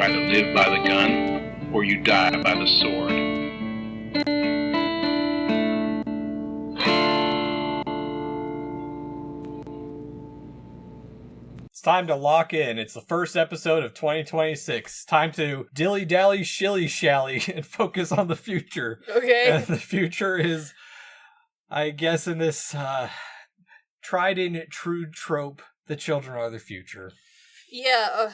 either live by the gun or you die by the sword. It's time to lock in. It's the first episode of 2026. Time to dilly-dally, shilly-shally, and focus on the future. Okay. And the future is, I guess, in this tried and true trope, the children are the future. Yeah,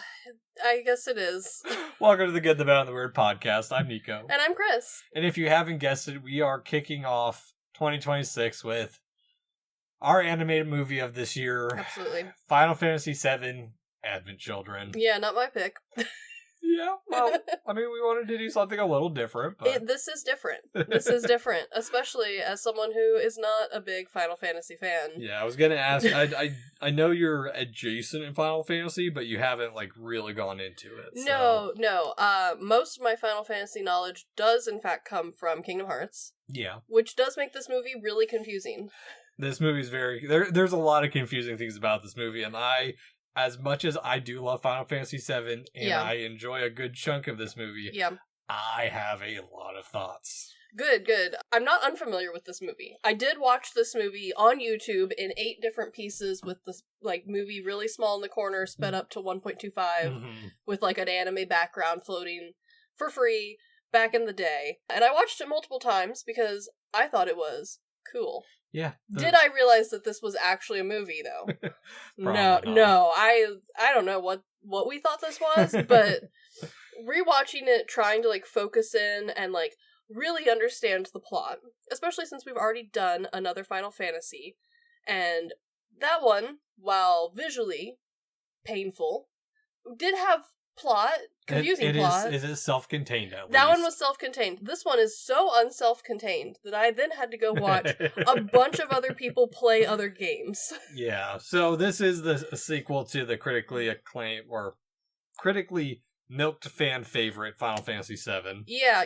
I guess it is. Welcome to the Good, the Bad, and the Weird podcast. I'm Nico. And I'm Chris. And if you haven't guessed it, we are kicking off 2026 with our animated movie of this year. Absolutely. Final Fantasy VII, Advent Children. Yeah, not my pick. Yeah, well, I mean, we wanted to do something a little different, but... This is different. This is different, especially as someone who is not a big Final Fantasy fan. Yeah, I was going to ask, I know you're adjacent in Final Fantasy, but you haven't, really gone into it. So. No. Most of my Final Fantasy knowledge does, in fact, come from Kingdom Hearts. Yeah. Which does make this movie really confusing. This movie's there's a lot of confusing things about this movie, and as much as I do love Final Fantasy VII, and I enjoy a good chunk of this movie, I have a lot of thoughts. Good. I'm not unfamiliar with this movie. I did watch this movie on YouTube in 8 different pieces with the movie really small in the corner, sped up to 1.25, with an anime background floating for free back in the day. And I watched it multiple times because I thought it was cool. Yeah. Did I realize that this was actually a movie, though? No. I don't know what we thought this was, but rewatching it, trying to focus in and really understand the plot, especially since we've already done another Final Fantasy, and that one, while visually painful, did have confusing plot. It is self-contained, at least. That one was self-contained. This one is so unself-contained that I then had to go watch a bunch of other people play other games. Yeah, so this is the sequel to the critically acclaimed, or critically milked fan favorite, Final Fantasy VII. Yeah.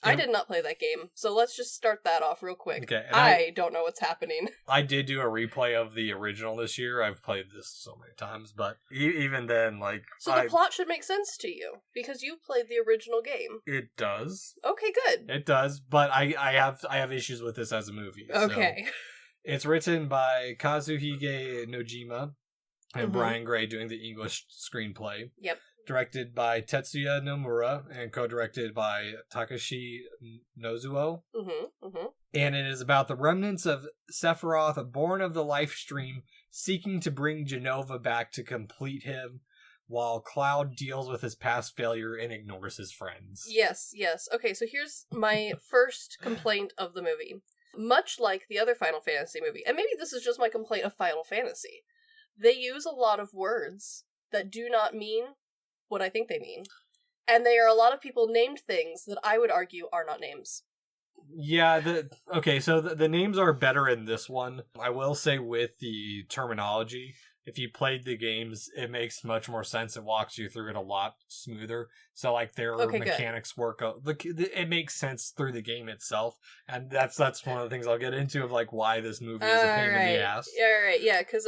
I did not play that game, so let's just start that off real quick. Okay, I don't know what's happening. I did do a replay of the original this year. I've played this so many times, but even then, So the plot should make sense to you, because you played the original game. It does. Okay, good. It does, but I have issues with this as a movie. Okay. So it's written by Kazuhige Nojima, and Brian Gray doing the English screenplay. Yep. Directed by Tetsuya Nomura and co-directed by Takashi Nozuo. And it is about the remnants of Sephiroth, born of the life stream, seeking to bring Jenova back to complete him, while Cloud deals with his past failure and ignores his friends. Yes. Okay, so here's my first complaint of the movie. Much like the other Final Fantasy movie, and maybe this is just my complaint of Final Fantasy, they use a lot of words that do not mean what I think they mean. And they are a lot of people named things that I would argue are not names. Yeah, so the names are better in this one. I will say with the terminology, if you played the games, it makes much more sense. It walks you through it a lot smoother. So their mechanics work. It makes sense through the game itself. And that's one of the things I'll get into of why this movie is a pain in the ass. Alright, yeah, because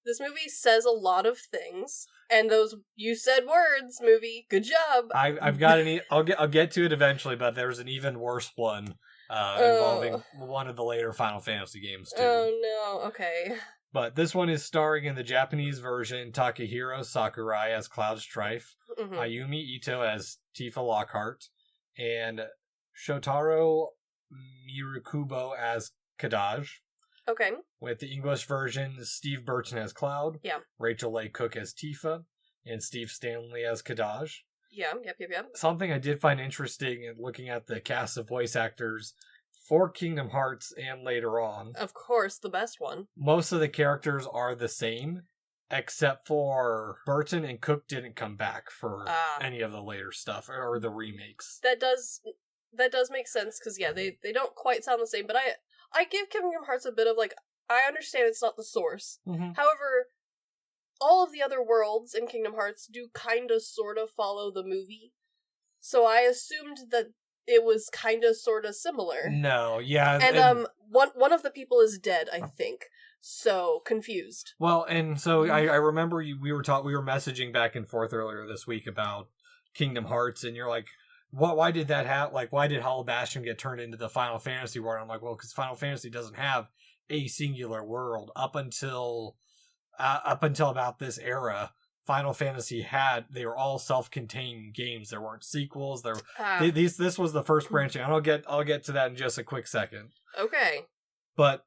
this movie says a lot of things, and those you said words, movie. Good job. I've got I'll get to it eventually, but there's an even worse one involving one of the later Final Fantasy games too. Oh no. Okay. But this one is starring in the Japanese version Takahiro Sakurai as Cloud Strife, Ayumi Ito as Tifa Lockhart, and Shotaro Mirukubo as Kadaj. Okay. With the English version, Steve Burton as Cloud, Rachel Leigh Cook as Tifa, and Steve Stanley as Kadaj. Yeah, yep. Something I did find interesting in looking at the cast of voice actors for Kingdom Hearts and later on. Of course, the best one. Most of the characters are the same, except for Burton and Cook didn't come back for any of the later stuff, or the remakes. That does make sense, because they don't quite sound the same, but I give Kingdom Hearts a bit of I understand it's not the source. However, all of the other worlds in Kingdom Hearts do kind of sort of follow the movie. So I assumed that it was kind of sort of similar. No, yeah. And one of the people is dead, I think. So confused. Well, and so I remember we were messaging back and forth earlier this week about Kingdom Hearts, and you're like, why did that happen? Like, why did Hollow Bastion get turned into the Final Fantasy world? I'm like, well, because Final Fantasy doesn't have a singular world up until about this era. Final Fantasy they were all self-contained games. There weren't sequels. This was the first branching. I'll get to that in just a quick second. Okay. But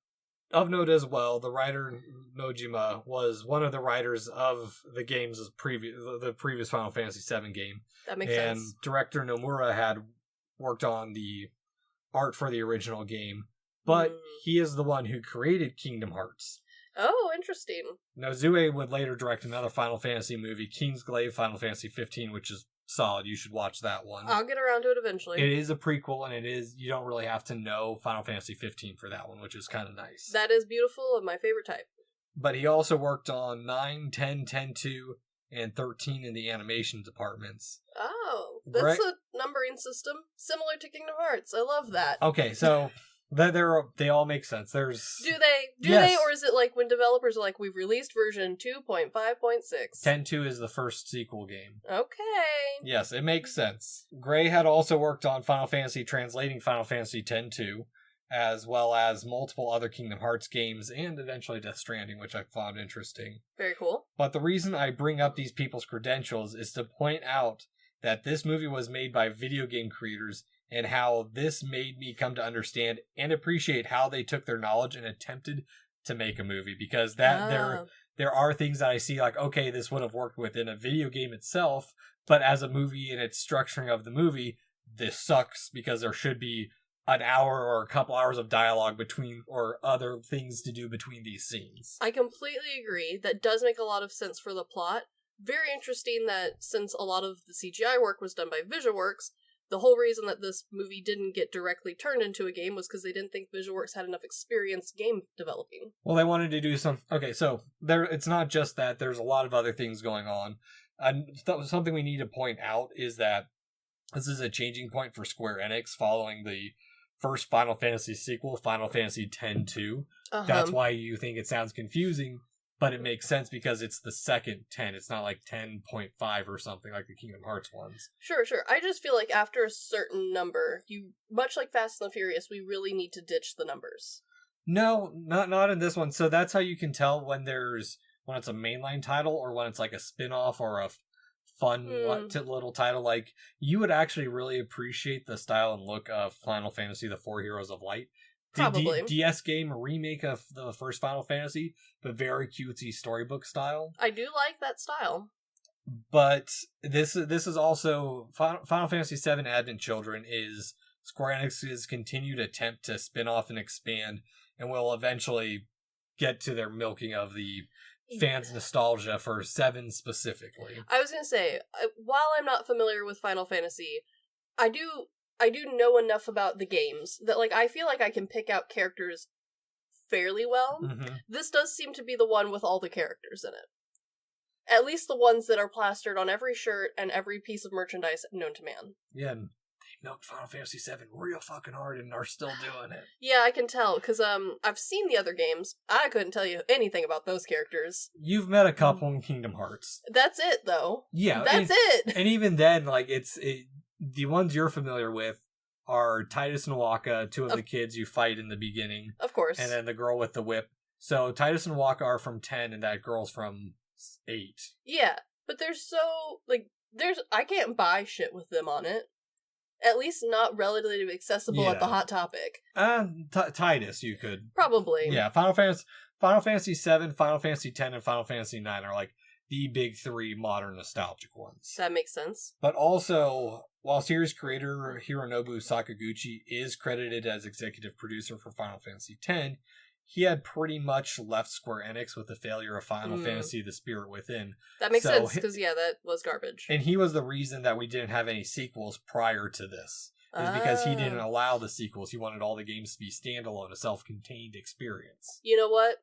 of note as well, the writer Nojima was one of the writers of the games the previous Final Fantasy VII game. That makes sense. And director Nomura had worked on the art for the original game, but he is the one who created Kingdom Hearts. Oh, interesting. Nozue would later direct another Final Fantasy movie, Kingsglaive Final Fantasy 15, which is solid. You should watch that one. I'll get around to it eventually. It is a prequel, and you don't really have to know Final Fantasy 15 for that one, which is kind of nice. That is beautiful, of my favorite type. But he also worked on 9, 10, 10-2, and 13 in the animation departments. Oh, that's a numbering system similar to Kingdom Hearts. I love that. Okay, so they all make sense. Do they, or is it like when developers are like, we've released version 2.5.6? 10-2 is the first sequel game. Okay. Yes, it makes sense. Gray had also worked on Final Fantasy translating Final Fantasy X-2, as well as multiple other Kingdom Hearts games, and eventually Death Stranding, which I found interesting. Very cool. But the reason I bring up these people's credentials is to point out that this movie was made by video game creators, and how this made me come to understand and appreciate how they took their knowledge and attempted to make a movie. Because there are things that I see like, okay, this would have worked within a video game itself, but as a movie and its structuring of the movie, this sucks because there should be an hour or a couple hours of dialogue between, or other things to do between these scenes. I completely agree. That does make a lot of sense for the plot. Very interesting that since a lot of the CGI work was done by VisualWorks, the whole reason that this movie didn't get directly turned into a game was because they didn't think VisualWorks had enough experience game developing. Well, they wanted to do some... Okay, so it's not just that. There's a lot of other things going on. And something we need to point out is that this is a changing point for Square Enix following the first Final Fantasy sequel, Final Fantasy X-2. That's why you think it sounds confusing, but it makes sense because it's the second 10. It's not like 10.5 or something like the Kingdom Hearts ones. Sure. I just feel like after a certain number, much like Fast and the Furious, we really need to ditch the numbers. No, not in this one. So that's how you can tell when it's a mainline title or when it's like a spin-off or a fun little title. Like, you would actually really appreciate the style and look of Final Fantasy The Four Heroes of Light. Probably. DS game remake of the first Final Fantasy, but very cutesy storybook style. I do like that style. But this is also Final Fantasy VII Advent Children is Square Enix's continued attempt to spin off and expand, and will eventually get to their milking of the fans' nostalgia for 7 specifically. I was going to say, while I'm not familiar with Final Fantasy, I do know enough about the games that, like, I feel like I can pick out characters fairly well. Mm-hmm. This does seem to be the one with all the characters in it. At least the ones that are plastered on every shirt and every piece of merchandise known to man. Yeah, and they milked Final Fantasy VII real fucking hard and are still doing it. Yeah, I can tell, because I've seen the other games. I couldn't tell you anything about those characters. You've met a couple in Kingdom Hearts. That's it, though. Yeah. That's it! And even then, like, the ones you're familiar with are Titus and Waka, 2 of the kids you fight in the beginning. Of course. And then the girl with the whip. So Titus and Waka are from 10, and that girl's from 8. Yeah, but I can't buy shit with them on it. At least not relatively accessible at the Hot Topic. Titus, you could. Probably. Yeah, Final Fantasy VII, Final Fantasy X, and Final Fantasy IX are like the big 3 modern nostalgic ones. That makes sense. But also, while series creator Hironobu Sakaguchi is credited as executive producer for Final Fantasy X, he had pretty much left Square Enix with the failure of Final Fantasy The Spirit Within. That makes sense, because, that was garbage. And he was the reason that we didn't have any sequels prior to this. Is because he didn't allow the sequels. He wanted all the games to be standalone, a self-contained experience. You know what?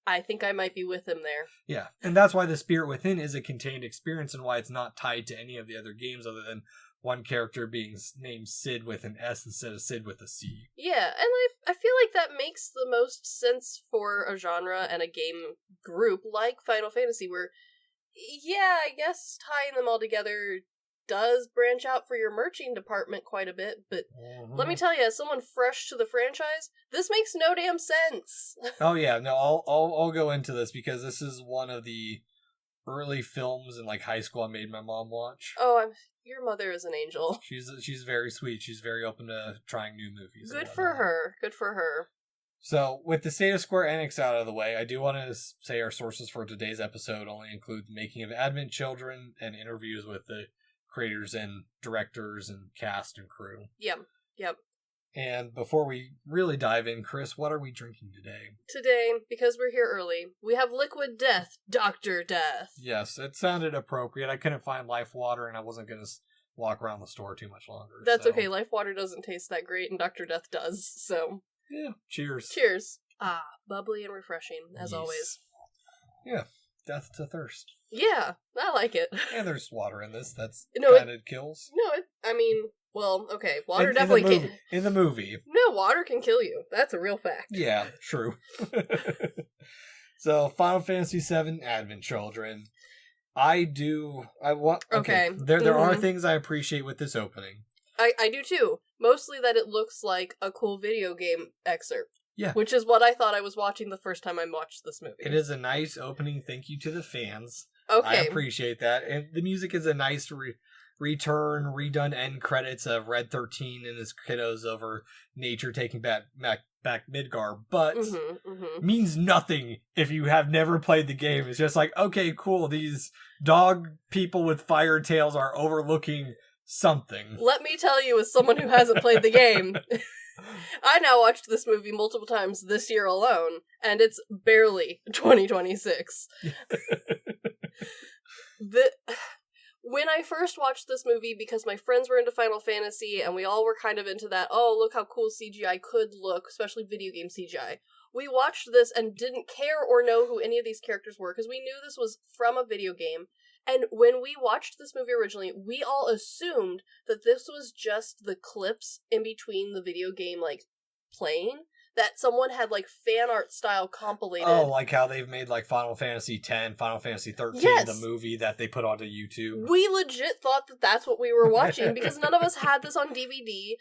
I think I might be with him there. Yeah, and that's why The Spirit Within is a contained experience and why it's not tied to any of the other games other than one character being named Sid with an S instead of Sid with a C. Yeah, and I feel like that makes the most sense for a genre and a game group like Final Fantasy, where, yeah, I guess tying them all together does branch out for your merching department quite a bit, but let me tell you, as someone fresh to the franchise, this makes no damn sense. Oh yeah, no, I'll go into this because this is one of the early films in like high school I made my mom watch. Oh, your mother is an angel. She's very sweet. She's very open to trying new movies. Good for her. Good for her. So, with the state of Square Enix out of the way, I do want to say our sources for today's episode only include the making of Advent Children and interviews with the creators and directors and cast and crew. Yep. And before we really dive in, Chris, what are we drinking today? Today, because we're here early, we have Liquid Death, Dr. Death. Yes, it sounded appropriate. I couldn't find Life Water, and I wasn't going to walk around the store too much longer. That's okay. Life Water doesn't taste that great, and Dr. Death does, so... Yeah, cheers. Cheers. Bubbly and refreshing, as always. Yeah, death to thirst. Yeah, I like it. And there's water in this. That's no, kind of kills. No, well, okay, water definitely can. In the movie. No, water can kill you. That's a real fact. Yeah, true. So, Final Fantasy VII Advent Children. Okay. There are things I appreciate with this opening. I do too. Mostly that it looks like a cool video game excerpt. Yeah. Which is what I thought I was watching the first time I watched this movie. It is a nice opening. Thank you to the fans. Okay. I appreciate that. And the music is a nice redone end credits of Red 13 and his kiddos over nature taking back Midgar, but means nothing if you have never played the game. It's just like, okay, cool, these dog people with fire tails are overlooking something. Let me tell you, as someone who hasn't played the game, I now watched this movie multiple times this year alone, and it's barely 2026. When I first watched this movie, because my friends were into Final Fantasy, and we all were kind of into that, oh, look how cool CGI could look, especially video game CGI. We watched this and didn't care or know who any of these characters were, because we knew this was from a video game. And when we watched this movie originally, we all assumed that this was just the clips in between the video game, like, playing. That someone had, like, fan art style compilated. Oh, like how they've made, like, Final Fantasy X, Final Fantasy 13, yes. The movie that they put onto YouTube. We legit thought that that's what we were watching, because none of us had this on DVD.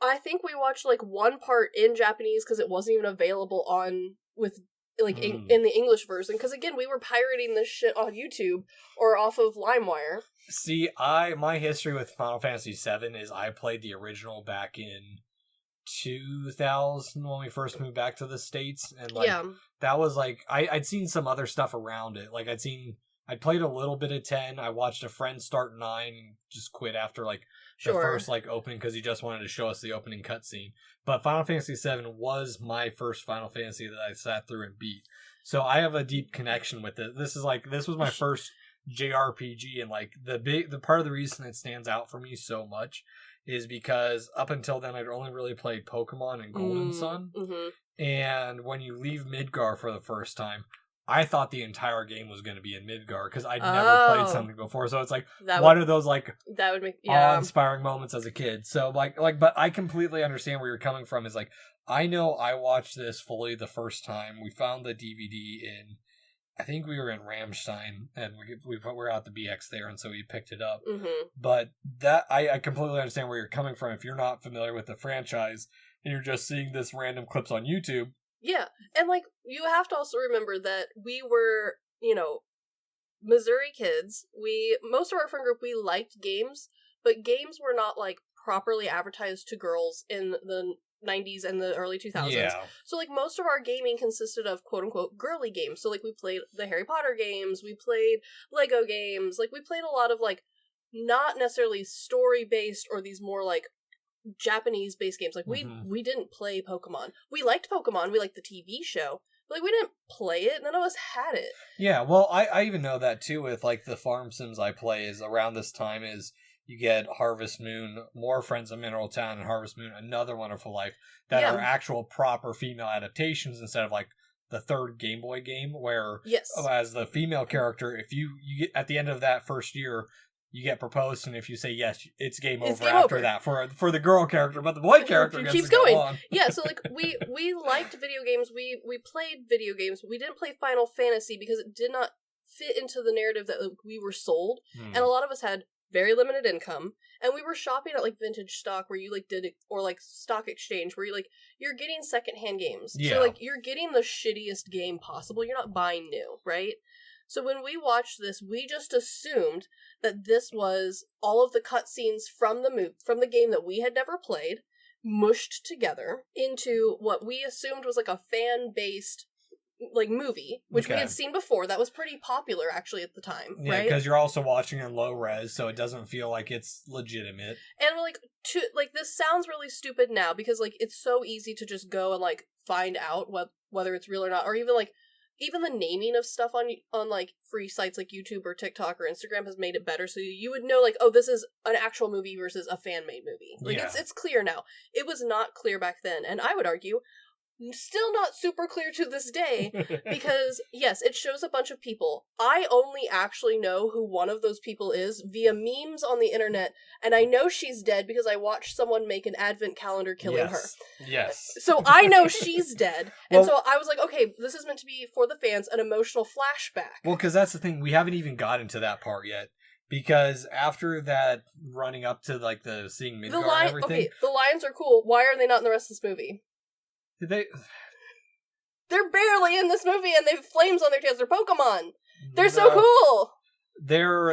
I think we watched, like, one part in Japanese, because it wasn't even available on, in the English version, because again, we were pirating this shit on YouTube or off of LimeWire. See, my history with Final Fantasy VII is I played the original back in 2000 when we first moved back to the States, and that was like I'd seen some other stuff around it. Like I'd played a little bit of 10. I watched a friend start 9 and just quit after like the first like opening because he just wanted to show us the opening cutscene. But Final Fantasy VII was my first Final Fantasy that I sat through and beat. So I have a deep connection with it. This was my first JRPG, and like the part of the reason it stands out for me so much is because up until then I'd only really played Pokemon and Golden Sun. And when you leave Midgar for the first time, I thought the entire game was going to be in Midgar because I'd never played something before. So it's like one of those like that would make awe-inspiring moments as a kid. So like, but I completely understand where you're coming from. Is like, I know I watched this fully the first time. We found the DVD in, I think we were in Ramstein, and we were out the BX there, and so we picked it up. But that I completely understand where you're coming from if you're not familiar with the franchise and you're just seeing this random clips on YouTube. Yeah, and like you have to also remember that we were, Missouri kids. Most of our friend group, we liked games, but games were not like properly advertised to girls in the 90s and the early 2000s. Yeah. So like most of our gaming consisted of quote unquote girly games. So like we played the Harry Potter games, we played Lego games, like we played a lot of like not necessarily story based or these more like Japanese based games. Like we didn't play Pokemon. We liked Pokemon, we liked the TV show, but like we didn't play it. None of us had it. Yeah, well I even know that too with like the farm sims I play is around this time is you get Harvest Moon, more Friends of Mineral Town, and Harvest Moon, Another Wonderful Life, that are actual proper female adaptations instead of like the third Game Boy game where as the female character, if you get at the end of that first year, you get proposed, and if you say yes, it's game over after that for the girl character, but the boy character keeps going. On. Yeah, so like we liked video games, we played video games, but we didn't play Final Fantasy because it did not fit into the narrative that we were sold, and a lot of us had very limited income, and we were shopping at like vintage stock where you like did it, or like stock exchange where you're getting secondhand games. Yeah. So like you're getting the shittiest game possible. You're not buying new, right? So when we watched this, we just assumed that this was all of the cutscenes from the game that we had never played, mushed together into what we assumed was like a fan-based like movie, which we had seen before. That was pretty popular actually at the time, yeah, right? Because you're also watching in low res, so it doesn't feel like it's legitimate. And like this sounds really stupid now because like it's so easy to just go and like find out whether it's real or not, or even the naming of stuff on like free sites like YouTube or TikTok or Instagram has made it better, so you would know like, oh, this is an actual movie versus a fan-made movie. Like it's clear now. It was not clear back then, and I would argue still not super clear to this day, because yes, it shows a bunch of people. I only actually know who one of those people is via memes on the internet, and I know she's dead because I watched someone make an advent calendar killing her. Yes. So I know she's dead, and so I was like, okay, this is meant to be for the fans, an emotional flashback. Well, because that's the thing, we haven't even gotten to that part yet. Because after that, running up to like the seeing Midgard and everything, okay, the lions are cool. Why are they not in the rest of this movie? They're barely in this movie, and they have flames on their tails. They're Pokemon. They're so cool. They're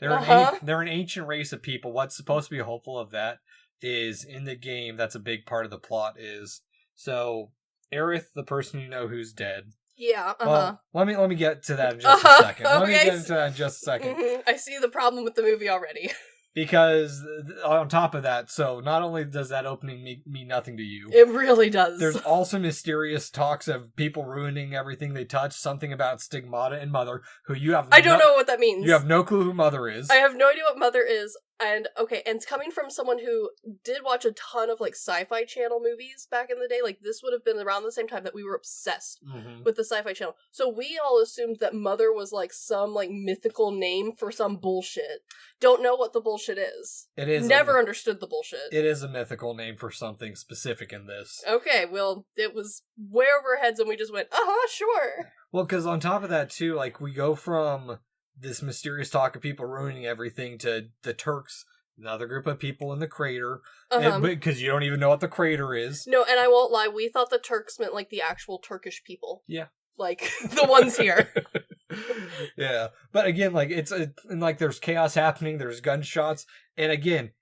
an ancient race of people. What's supposed to be hopeful of that is in the game. That's a big part of the plot. Is so Aerith, the person you know who's dead. Yeah. Well, let me get to that in just a second. Let me get into that in just a second. Mm-hmm. I see the problem with the movie already. Because on top of that, so not only does that opening mean nothing to you, it really does. There's also mysterious talks of people ruining everything they touch. Something about Stigmata and Mother, who you have. I don't know what that means. You have no clue who Mother is. I have no idea what Mother is. And it's coming from someone who did watch a ton of like Sci-Fi Channel movies back in the day. Like this would have been around the same time that we were obsessed with the Sci-Fi Channel. So we all assumed that Mother was like some like mythical name for some bullshit. Don't know what the bullshit is. It is never understood the bullshit. It is a mythical name for something specific in this. Okay, well, it was way over our heads, and we just went, sure. Well, because on top of that too, like we go from this mysterious talk of people ruining everything to the Turks, another group of people in the crater, because you don't even know what the crater is. No, and I won't lie, we thought the Turks meant like the actual Turkish people. Yeah. Like the ones here. Yeah. But again, like and like there's chaos happening, there's gunshots, and again,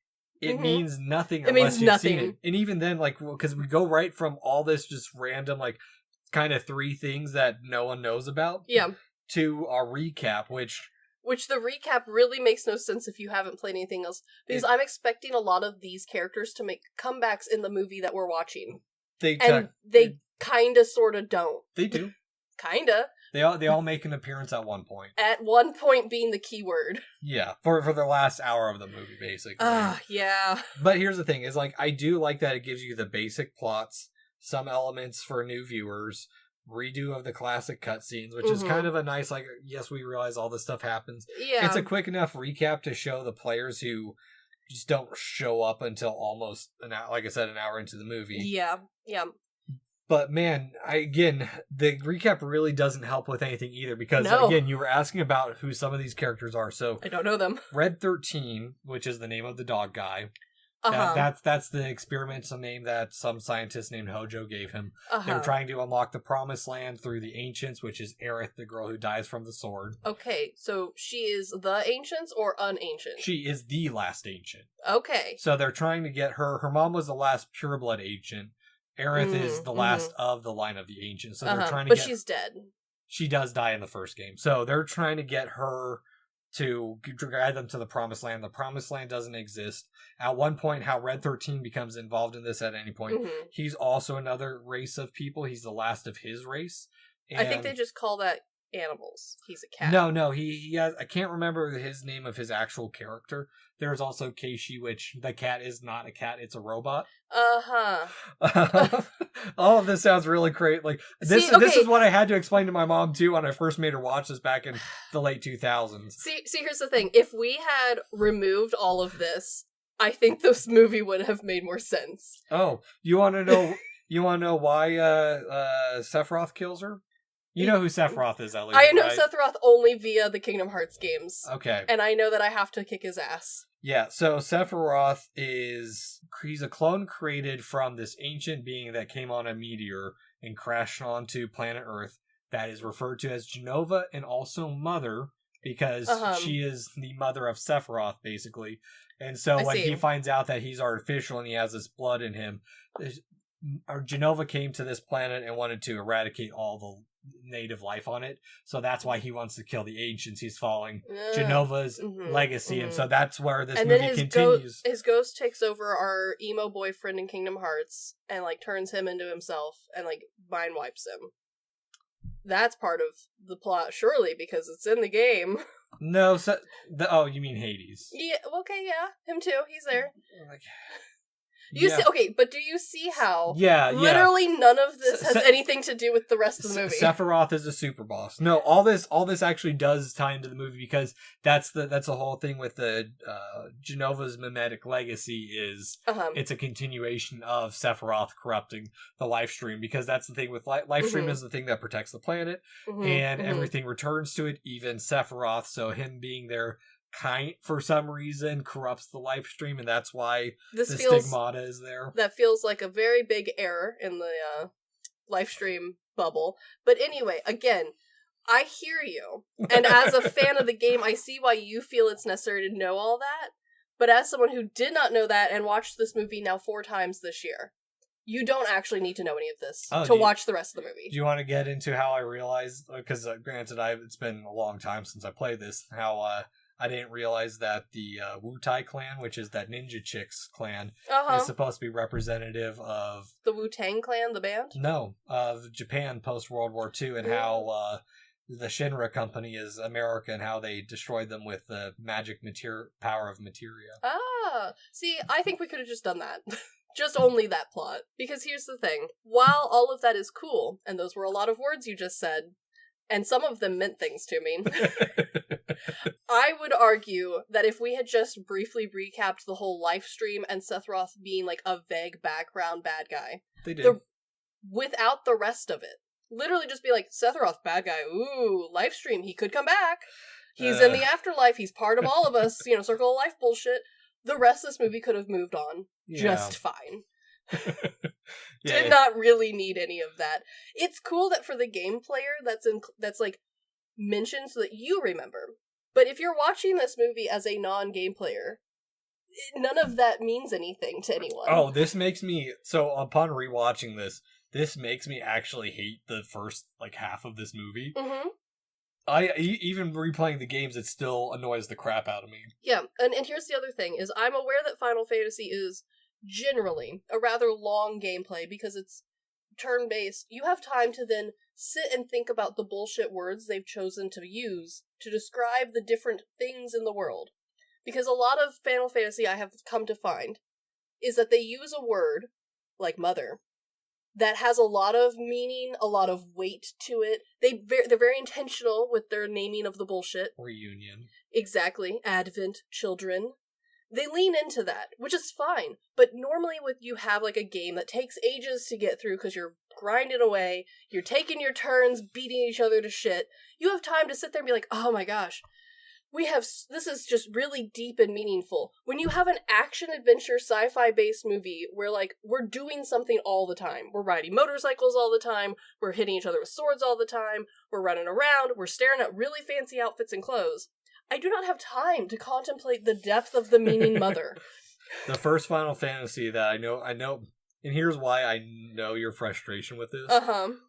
it means nothing unless you've seen it. And even then, like, because we go right from all this just random, like, kind of three things that no one knows about. Yeah. To our recap, which the recap really makes no sense if you haven't played anything else, because I'm expecting a lot of these characters to make comebacks in the movie that we're watching. They kinda sorta don't. They do. Kinda. They all make an appearance at one point. At one point being the key word. Yeah, for the last hour of the movie, basically. Yeah. But here's the thing, is like, I do like that it gives you the basic plots, some elements for new viewers, redo of the classic cutscenes, which is kind of a nice, like, yes, we realize all this stuff happens. Yeah. It's a quick enough recap to show the players who just don't show up until almost an hour into the movie. Yeah. But man, the recap really doesn't help with anything either, because again, you were asking about who some of these characters are. So I don't know them. Red 13, which is the name of the dog guy. That's the experimental name that some scientist named Hojo gave him. They were trying to unlock the Promised Land through the Ancients, which is Aerith, the girl who dies from the sword. Okay, so she is the Ancients or unancient? She is the last Ancient. Okay. So they're trying to get her. Her mom was the last pureblood Ancient. Aerith is the last of the line of the Ancients. So they're trying to But she's dead. She does die in the first game. So they're trying to get her to guide them to the Promised Land. The Promised Land doesn't exist. At one point, how Red 13 becomes involved in this at any point. He's also another race of people. He's the last of his race. And I think they just call that animals. He's a cat. No, he has, I can't remember his name of his actual character. There's also Keishi, which the cat is not a cat, it's a robot. All of this sounds really great. Like this is what I had to explain to my mom too when I first made her watch this back in the late 2000s. See, here's the thing. If we had removed all of this, I think this movie would have made more sense. Oh, you want to know? You want to know why Sephiroth kills her? You know who Sephiroth is, at least, I know right? Sephiroth only via the Kingdom Hearts games. Okay. And I know that I have to kick his ass. Yeah, so Sephiroth he's a clone created from this ancient being that came on a meteor and crashed onto planet Earth that is referred to as Jenova and also Mother, because she is the mother of Sephiroth, basically. And so when he finds out that he's artificial and he has this blood in him, Jenova came to this planet and wanted to eradicate all the native life on it. So that's why he wants to kill the ancients. He's following Jenova's legacy. And so that's where this movie continues. His ghost takes over our emo boyfriend in Kingdom Hearts and like turns him into himself and like mind wipes him. That's part of the plot, surely, because it's in the game. No, you mean Hades? Yeah, okay, yeah, him too. He's there. Like, See, okay, but do you see how? Literally none of this has anything to do with the rest of the movie. Sephiroth is a super boss. No, all this actually does tie into the movie, because that's the whole thing with the Jenova's mimetic legacy is it's a continuation of Sephiroth corrupting the life stream, because that's the thing with life stream is the thing that protects the planet and everything returns to it, even Sephiroth. So him being there for some reason corrupts the life stream, and that's why the stigmata is there. That feels like a very big error in the life stream bubble. But anyway, again, I hear you, and as a fan of the game, I see why you feel it's necessary to know all that. But as someone who did not know that and watched this movie now 4 times this year, you don't actually need to know any of this to watch the rest of the movie. Do you want to get into how I realized, because granted it's been a long time since I played this, how I didn't realize that the Wu-Tai clan, which is that ninja chicks clan, is supposed to be representative of... The Wu-Tang clan, the band? No, of Japan post-World War II, and how the Shinra company is America, and how they destroyed them with the magic power of materia. See, I think we could have just done that. Just only that plot. Because here's the thing. While all of that is cool, and those were a lot of words you just said, and some of them meant things to me, I would argue that if we had just briefly recapped the whole life stream and Sephiroth being like a vague background bad guy, they did. Without the rest of it, literally just be like, Sephiroth, bad guy, ooh, life stream, he could come back, he's in the afterlife, he's part of all of us, circle of life bullshit. The rest of this movie could have moved on just fine. Did not really need any of that. It's cool that for the game player that's like mentioned so that you remember. But if you're watching this movie as a non-game player, none of that means anything to anyone. Oh, this makes me... So upon rewatching this makes me actually hate the first half of this movie. Even replaying the games, it still annoys the crap out of me. Yeah, and here's the other thing, is I'm aware that Final Fantasy is generally a rather long gameplay because it's turn-based. You have time to then sit and think about the bullshit words they've chosen to use to describe the different things in the world. Because a lot of Final Fantasy, I have come to find, is that they use a word, like mother, that has a lot of meaning, a lot of weight to it. They're very intentional with their naming of the bullshit. Reunion. Exactly. Advent, children. They lean into that, which is fine. But normally you have a game that takes ages to get through because you're grinding away, you're taking your turns beating each other to shit. You have time to sit there and be like, oh my gosh, this is just really deep and meaningful. When you have an action-adventure sci-fi based movie where we're doing something all the time. We're riding motorcycles all the time, we're hitting each other with swords all the time, we're running around, we're staring at really fancy outfits and clothes. I do not have time to contemplate the depth of the meaning mother. The first Final Fantasy that I know, and here's why I know your frustration with this.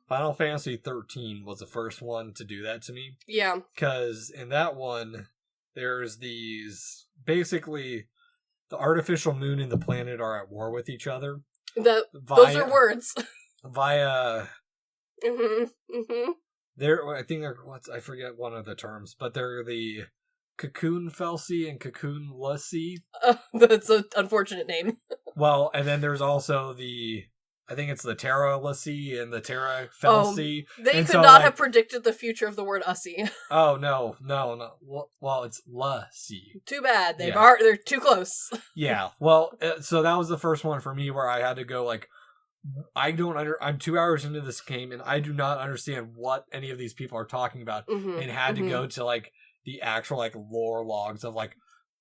Final Fantasy XIII was the first one to do that to me. Yeah. Because in that one, there's basically, the artificial moon and the planet are at war with each other. Those are words. Via... I forget one of the terms, but they're the Cocoon Felsi and Cocoon Lussi. That's an unfortunate name. Well, and then there's also I think it's the Terra Lussi and the Terra Felsi. They could not have predicted the future of the word Ussi. Oh, no. Well, it's Lussi. They're too close. Yeah, well, so that was the first one for me where I had to go I'm 2 hours into this game and I do not understand what any of these people are talking about, and had to go to like the actual like lore logs of like,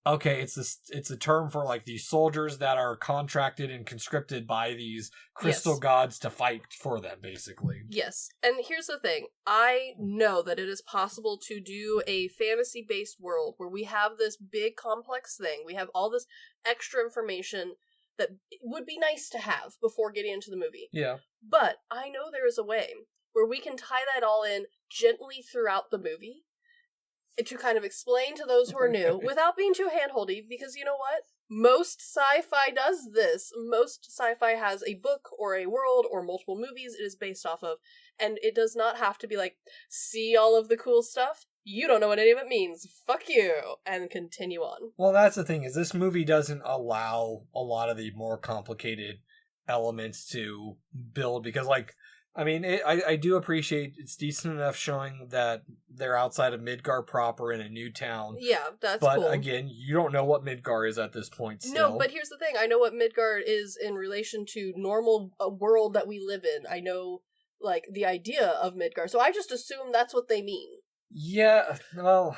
okay, it's a term for like these soldiers that are contracted and conscripted by these crystal gods to fight for them, basically. Yes. And here's the thing. I know that it is possible to do a fantasy-based world where we have this big complex thing. We have all this extra information that would be nice to have before getting into the movie. Yeah. But I know there is a way where we can tie that all in gently throughout the movie to kind of explain to those who are new without being too handholdy, because you know what? Most sci-fi does this. Most sci-fi has a book or a world or multiple movies it is based off of, and it does not have to be like, see all of the cool stuff? You don't know what any of it means. Fuck you. And continue on. Well, that's the thing, is this movie doesn't allow a lot of the more complicated elements to build, because like, I mean, I do appreciate it's decent enough showing that they're outside of Midgar proper in a new town. Yeah, that's cool. But again, you don't know what Midgar is at this point still. No, but here's the thing. I know what Midgar is in relation to normal world that we live in. I know, like, the idea of Midgar. So I just assume that's what they mean. Yeah, well,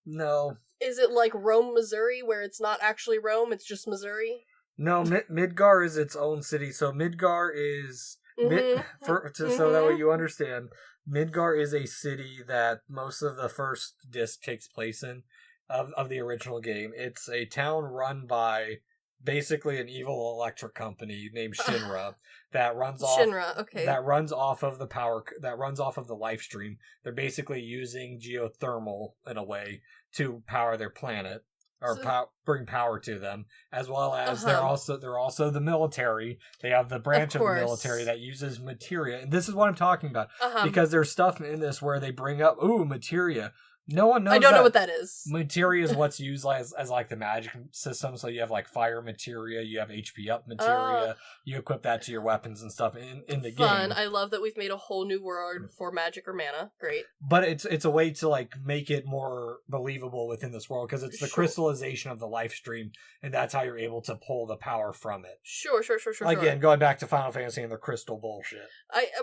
no. Is it like Rome, Missouri, where it's not actually Rome, it's just Missouri? No, Midgar is its own city. So Midgar is... so that way you understand, Midgar is a city that most of the first disc takes place in of the original game. It's a town run by basically an evil electric company named Shinra that runs off that runs off of the power, that runs off of the life stream. They're basically using geothermal in a way to power their planet. Or bring power to them, as well as they're also the military. They have the branch of the military that uses materia, and this is what I'm talking about, because there's stuff in this where they bring up materia. No one knows. I don't know what that is. Materia is what's used as like the magic system. So you have like fire materia, you have HP up materia. You equip that to your weapons and stuff in the game. Fun. I love that we've made a whole new word for magic or mana. Great. But it's a way to like make it more believable within this world, because it's the crystallization of the life stream, and that's how you're able to pull the power from it. Sure. Again, going back to Final Fantasy and the crystal bullshit.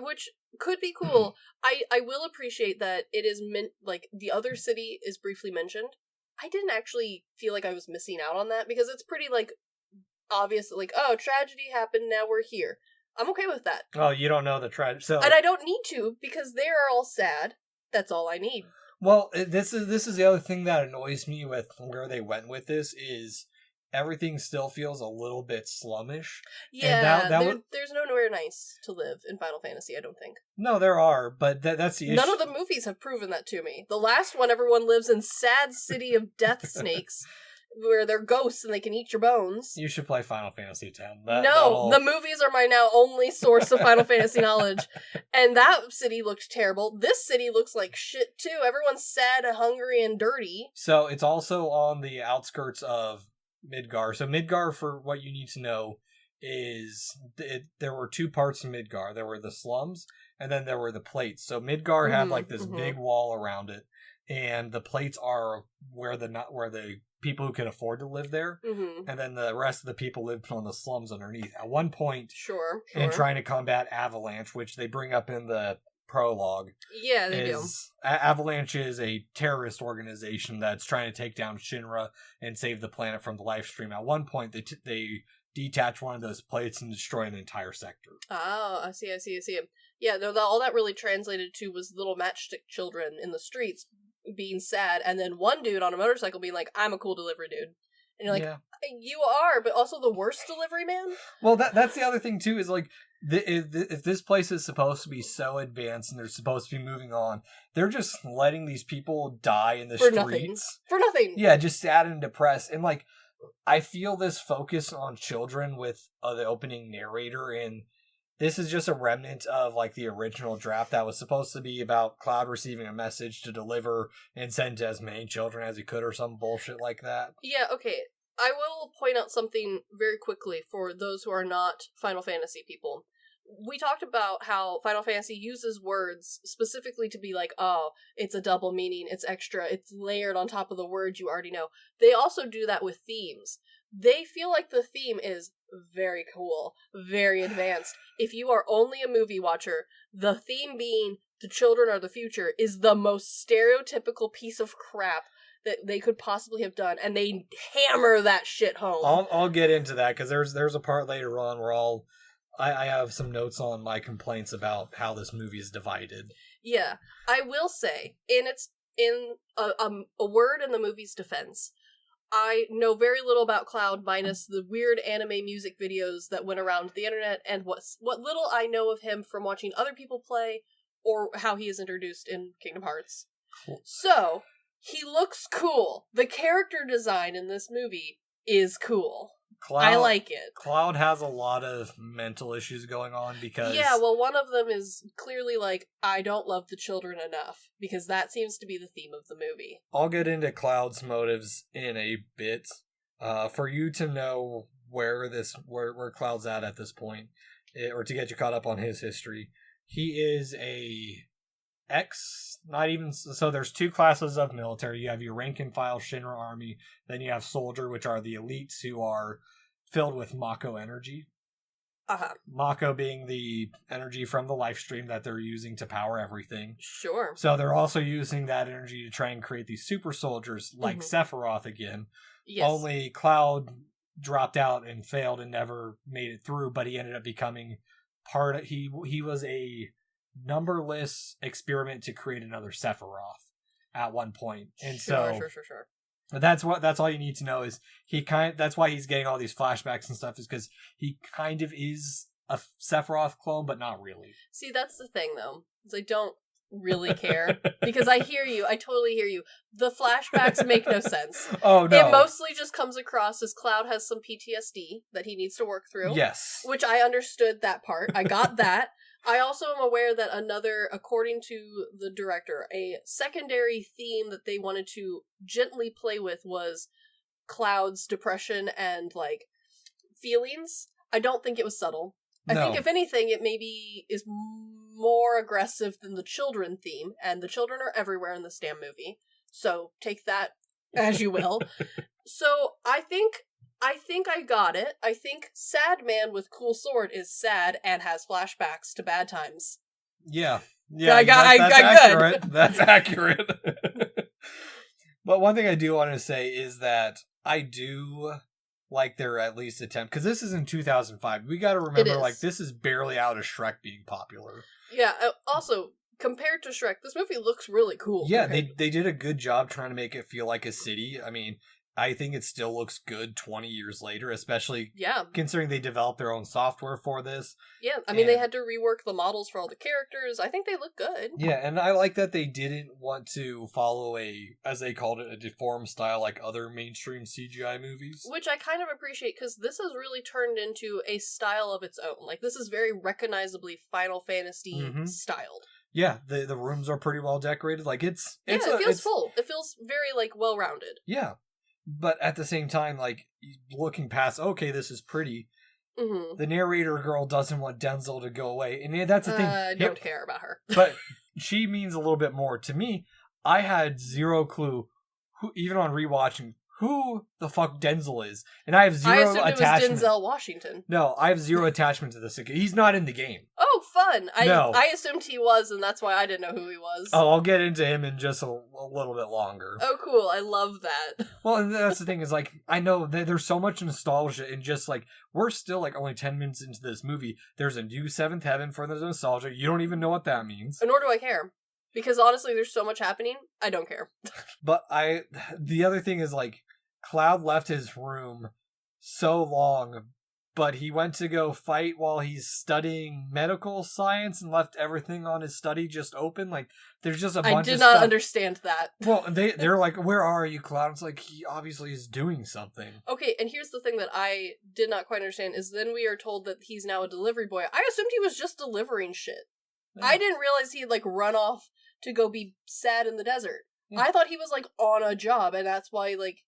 Which could be cool. I will appreciate that it is like the other city is briefly mentioned. I didn't actually feel like I was missing out on that, because it's pretty like obvious that like, oh, tragedy happened, now we're here. I'm okay with that. Oh, you don't know the tragedy, and I don't need to, because they are all sad. That's all I need. Well, this is the other thing that annoys me with where they went with this, is everything still feels a little bit slummish. Yeah, there's nowhere nice to live in Final Fantasy, I don't think. No, there are, but that's the issue. None of the movies have proven that to me. The last one, everyone lives in sad city of death snakes, where they're ghosts and they can eat your bones. You should play Final Fantasy X. The movies are my now only source of Final Fantasy knowledge. And that city looked terrible. This city looks like shit, too. Everyone's sad, hungry, and dirty. So it's also on the outskirts of Midgar. So Midgar, for what you need to know, is there were two parts in Midgar. There were the slums, and then there were the plates. So Midgar had like this big wall around it, and the plates are where the people who can afford to live there, and then the rest of the people lived on the slums underneath. At one point, and trying to combat Avalanche, which they bring up in the prologue. Yeah, they do. Avalanche is a terrorist organization that's trying to take down Shinra and save the planet from the life stream. At one point, they detach one of those plates and destroy an entire sector. Oh, I see. Yeah, all that really translated to was little matchstick children in the streets being sad, and then one dude on a motorcycle being like, I'm a cool delivery dude. And you're like, you are, but also the worst delivery man? Well, that's the other thing, too, is like, if this place is supposed to be so advanced and they're supposed to be moving on, they're just letting these people die in the streets. For nothing. Yeah, just sad and depressed. And like, I feel this focus on children with the opening narrator, and this is just a remnant of like the original draft that was supposed to be about Cloud receiving a message to deliver and send to as many children as he could, or some bullshit like that. Yeah, okay. I will point out something very quickly for those who are not Final Fantasy people. We talked about how Final Fantasy uses words specifically to be like, oh, it's a double meaning, it's extra, it's layered on top of the words you already know. They also do that with themes. they feel like the theme is very cool, very advanced. If you are only a movie watcher, the theme being the children are the future is the most stereotypical piece of crap that they could possibly have done, and they hammer that shit home. I'll get into that, because there's a part later on where I have some notes on my complaints about how this movie is divided. Yeah, I will say, in a word in the movie's defense, I know very little about Cloud minus the weird anime music videos that went around the internet, and what little I know of him from watching other people play or how he is introduced in Kingdom Hearts. Cool. So, he looks cool. The character design in this movie is cool. I like it. Cloud has a lot of mental issues going on because... Yeah, well, one of them is clearly like, I don't love the children enough, because that seems to be the theme of the movie. I'll get into Cloud's motives in a bit. For you to know where Cloud's at this point, or to get you caught up on his history, he is so there's two classes of military. You have your rank and file Shinra army, then you have soldier, which are the elites who are filled with Mako energy. Mako being the energy from the life stream that they're using to power everything. Sure. So they're also using that energy to try and create these super soldiers like Sephiroth again. Yes. Only Cloud dropped out and failed and never made it through, but he ended up becoming he was a numberless experiment to create another Sephiroth at one point. And sure. That's all you need to know is that's why he's getting all these flashbacks and stuff, is because he kind of is a Sephiroth clone, but not really. See, that's the thing though, is I don't really care, because I totally hear you. The flashbacks make no sense. Oh no. It mostly just comes across as Cloud has some PTSD that he needs to work through. Yes. Which I understood that part. I got that. I also am aware that according to the director, a secondary theme that they wanted to gently play with was Cloud's depression and, like, feelings. I don't think it was subtle. I think, if anything, it maybe is more aggressive than the children theme, and the children are everywhere in this damn movie. So, take that as you will. So, I think I got it. I think sad man with cool sword is sad and has flashbacks to bad times. Yeah. I got accurate. good. That's accurate. But one thing I do want to say is that I do like their at least attempt, because this is in 2005. We got to remember, like, this is barely out of Shrek being popular. Yeah. Also, compared to Shrek, this movie looks really cool. Yeah, they did a good job trying to make it feel like a city. I mean, I think it still looks good 20 years later, especially considering they developed their own software for this. Yeah, I mean, they had to rework the models for all the characters. I think they look good. Yeah, and I like that they didn't want to follow as they called it, a deformed style like other mainstream CGI movies. Which I kind of appreciate, because this has really turned into a style of its own. Like, this is very recognizably Final Fantasy styled. Yeah, the rooms are pretty well decorated. Like, it feels full. It feels very, like, well-rounded. Yeah. But at the same time, like, looking past, okay, this is pretty, the narrator girl doesn't want Denzel to go away. And that's the thing. I don't care about her. But she means a little bit more. To me, I had zero clue, even on rewatching, who the fuck Denzel is. And I have zero attachment. I assumed it was Denzel Washington. No, I have zero attachment to this. He's not in the game. Oh, fun. I assumed he was, and that's why I didn't know who he was. Oh, I'll get into him in just a little bit longer. Oh, cool. I love that. Well, and that's the thing is, like, I know that there's so much nostalgia, and just, like, we're still, like, only 10 minutes into this movie. There's a new Seventh Heaven for the nostalgia. You don't even know what that means. Nor do I care. Because, honestly, there's so much happening, I don't care. But the other thing is, like, Cloud left his room so long, but he went to go fight while he's studying medical science and left everything on his study just open. Like, there's just a bunch of stuff. I did not understand that. Well, they're like, where are you, Cloud? It's like, he obviously is doing something. Okay, and here's the thing that I did not quite understand, is then we are told that he's now a delivery boy. I assumed he was just delivering shit. Yeah. I didn't realize he'd, like, run off to go be sad in the desert. Yeah. I thought he was, like, on a job, and that's why, like...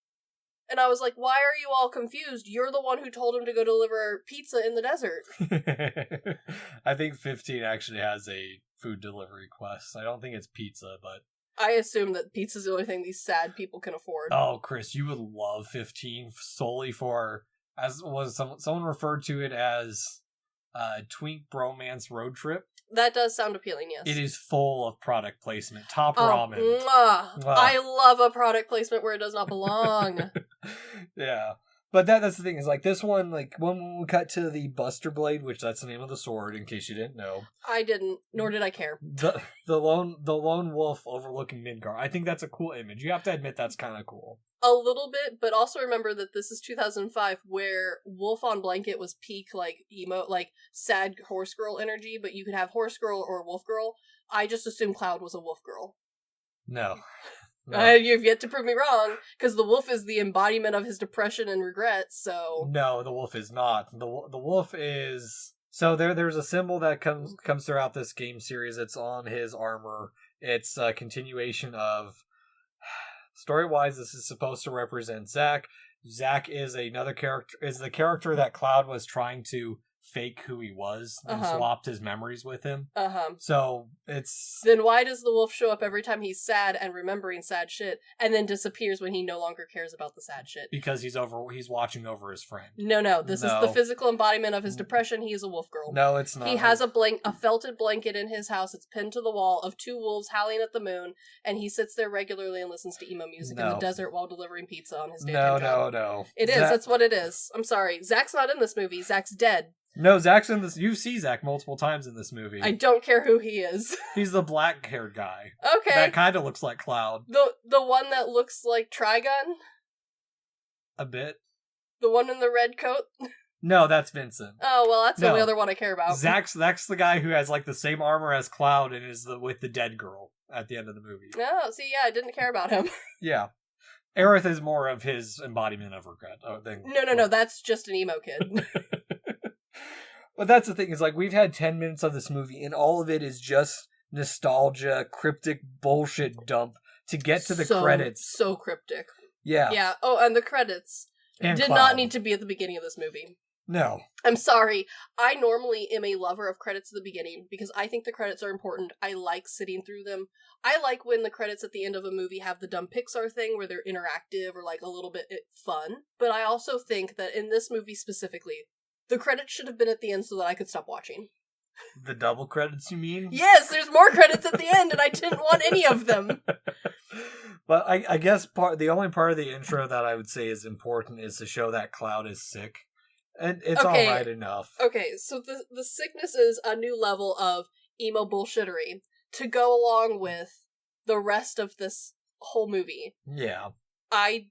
And I was like, why are you all confused? You're the one who told him to go deliver pizza in the desert. I think 15 actually has a food delivery quest. I don't think it's pizza, but... I assume that pizza's the only thing these sad people can afford. Oh, Chris, you would love 15 solely for, as was someone referred to it as Twink Bromance Road Trip. That does sound appealing, yes. It is full of product placement. Top ramen. Mwah. I love a product placement where it does not belong. Yeah. But that's the thing, is like this one, like when we cut to the Buster Blade, which that's the name of the sword, in case you didn't know. I didn't, nor did I care. The lone wolf overlooking Midgar. I think that's a cool image. You have to admit that's kind of cool. A little bit, but also remember that this is 2005, where Wolf on Blanket was peak, like, emo, like, sad horse girl energy, but you could have horse girl or wolf girl. I just assumed Cloud was a wolf girl. No. You've yet to prove me wrong, because the wolf is the embodiment of his depression and regret, so... No, the wolf is not. The wolf is... So there's a symbol that comes throughout this game series. It's on his armor. It's a continuation of... Story-wise, this is supposed to represent Zack. Zack is the character that Cloud was trying to fake who he was and swapped his memories with him. So it's... Then why does the wolf show up every time he's sad and remembering sad shit, and then disappears when he no longer cares about the sad shit? Because he's watching over his friend. No, this is the physical embodiment of his depression. He is a wolf girl. No, it's not. He has a felted blanket in his house. It's pinned to the wall of two wolves howling at the moon, and he sits there regularly and listens to emo music in the desert while delivering pizza on his daytime job. No. It is. That's what it is. I'm sorry. Zack's not in this movie. Zack's dead. No, Zack's in this. You see Zack multiple times in this movie. I don't care who he is. He's the black-haired guy. Okay. That kind of looks like Cloud. The one that looks like Trigun? A bit. The one in the red coat? No, that's Vincent. Oh, well, that's the only other one I care about. Zack's the guy who has like the same armor as Cloud and is with the dead girl at the end of the movie. Oh, see, yeah, I didn't care about him. Yeah. Aerith is more of his embodiment of regret. No, that's just an emo kid. But that's the thing, is like we've had 10 minutes of this movie and all of it is just nostalgia, cryptic bullshit dump to get to the credits. So cryptic. Yeah. Yeah. Oh, and the credits and did Cloud. not need to be at the beginning of this movie. No. I'm sorry. I normally am a lover of credits at the beginning because I think the credits are important. I like sitting through them. I like when the credits at the end of a movie have the dumb Pixar thing where they're interactive or like a little bit fun. But I also think that in this movie specifically, the credits should have been at the end so that I could stop watching. The double credits, you mean? Yes, there's more credits at the end, and I didn't want any of them. But I guess the only part of the intro that I would say is important is to show that Cloud is sick. And it's alright enough. Okay, so the sickness is a new level of emo bullshittery to go along with the rest of this whole movie. Yeah. I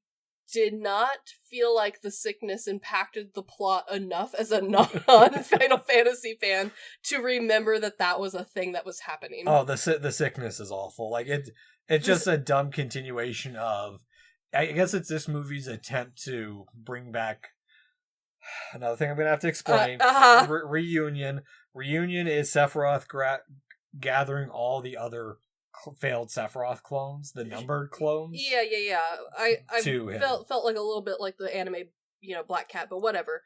did not feel like the sickness impacted the plot enough as a non-Final Fantasy fan to remember that was a thing that was happening. Oh, the sickness is awful. Like it's just a dumb continuation of... I guess it's this movie's attempt to bring back... Another thing I'm going to have to explain. Reunion. Reunion is Sephiroth gathering all the other failed Sephiroth clones, the numbered clones. Yeah. I felt like a little bit like the anime, Black Cat, but whatever.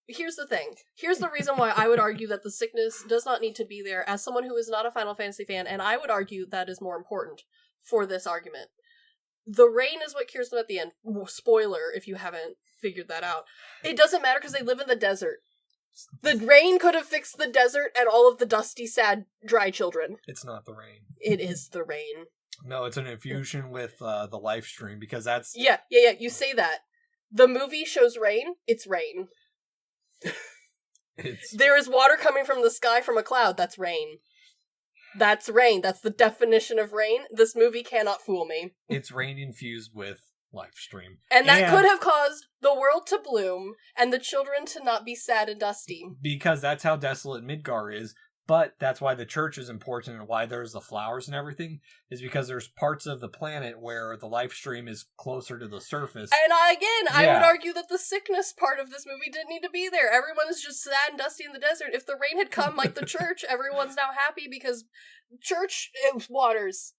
Here's the thing. Here's the reason why I would argue that the sickness does not need to be there as someone who is not a Final Fantasy fan, and I would argue that is more important for this argument. The rain is what cures them at the end. Spoiler, if you haven't figured that out. It doesn't matter because they live in the desert. The rain could have fixed the desert and all of the dusty, sad, dry children. It's not the rain. It is the rain. No, it's an infusion with the live stream because that's... Yeah, you say that. The movie shows rain, it's rain. There is water coming from the sky from a cloud, that's rain. That's rain. That's the definition of rain. This movie cannot fool me. It's rain infused with live stream. And that could have caused the world to bloom and the children to not be sad and dusty. Because that's how desolate Midgar is. But that's why the church is important and why there's the flowers and everything, is because there's parts of the planet where the live stream is closer to the surface. And I would argue that the sickness part of this movie didn't need to be there. Everyone's just sad and dusty in the desert. If the rain had come like the church, everyone's now happy because church waters.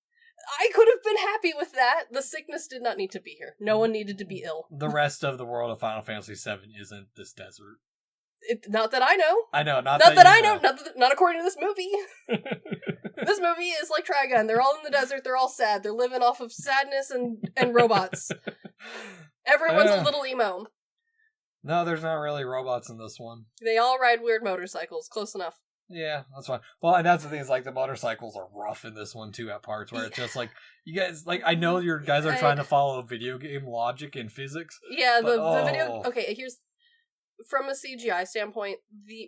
I could have been happy with that. The sickness did not need to be here. No one needed to be ill. The rest of the world of Final Fantasy VII isn't this desert. Not that I know. I know, not that I know. Not according to this movie. This movie is like Trigun. They're all in the desert. They're all sad. They're living off of sadness and robots. Everyone's a little emo. No, there's not really robots in this one. They all ride weird motorcycles. Close enough. Yeah, that's fine. Well, and that's the thing is, like, the motorcycles are rough in this one, too, at parts where it's just like, you guys, like, I know your guys are trying to follow video game logic and physics. Yeah, the video... Okay, here's... From a CGI standpoint,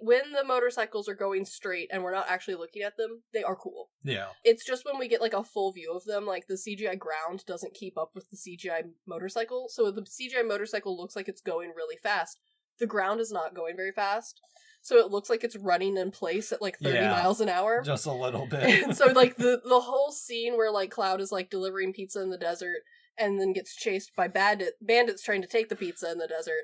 when the motorcycles are going straight and we're not actually looking at them, they are cool. Yeah. It's just when we get, like, a full view of them, like, the CGI ground doesn't keep up with the CGI motorcycle, so the CGI motorcycle looks like it's going really fast. The ground is not going very fast. So it looks like it's running in place at like 30 miles an hour. Just a little bit. And so like the whole scene where like Cloud is like delivering pizza in the desert and then gets chased by bandits trying to take the pizza in the desert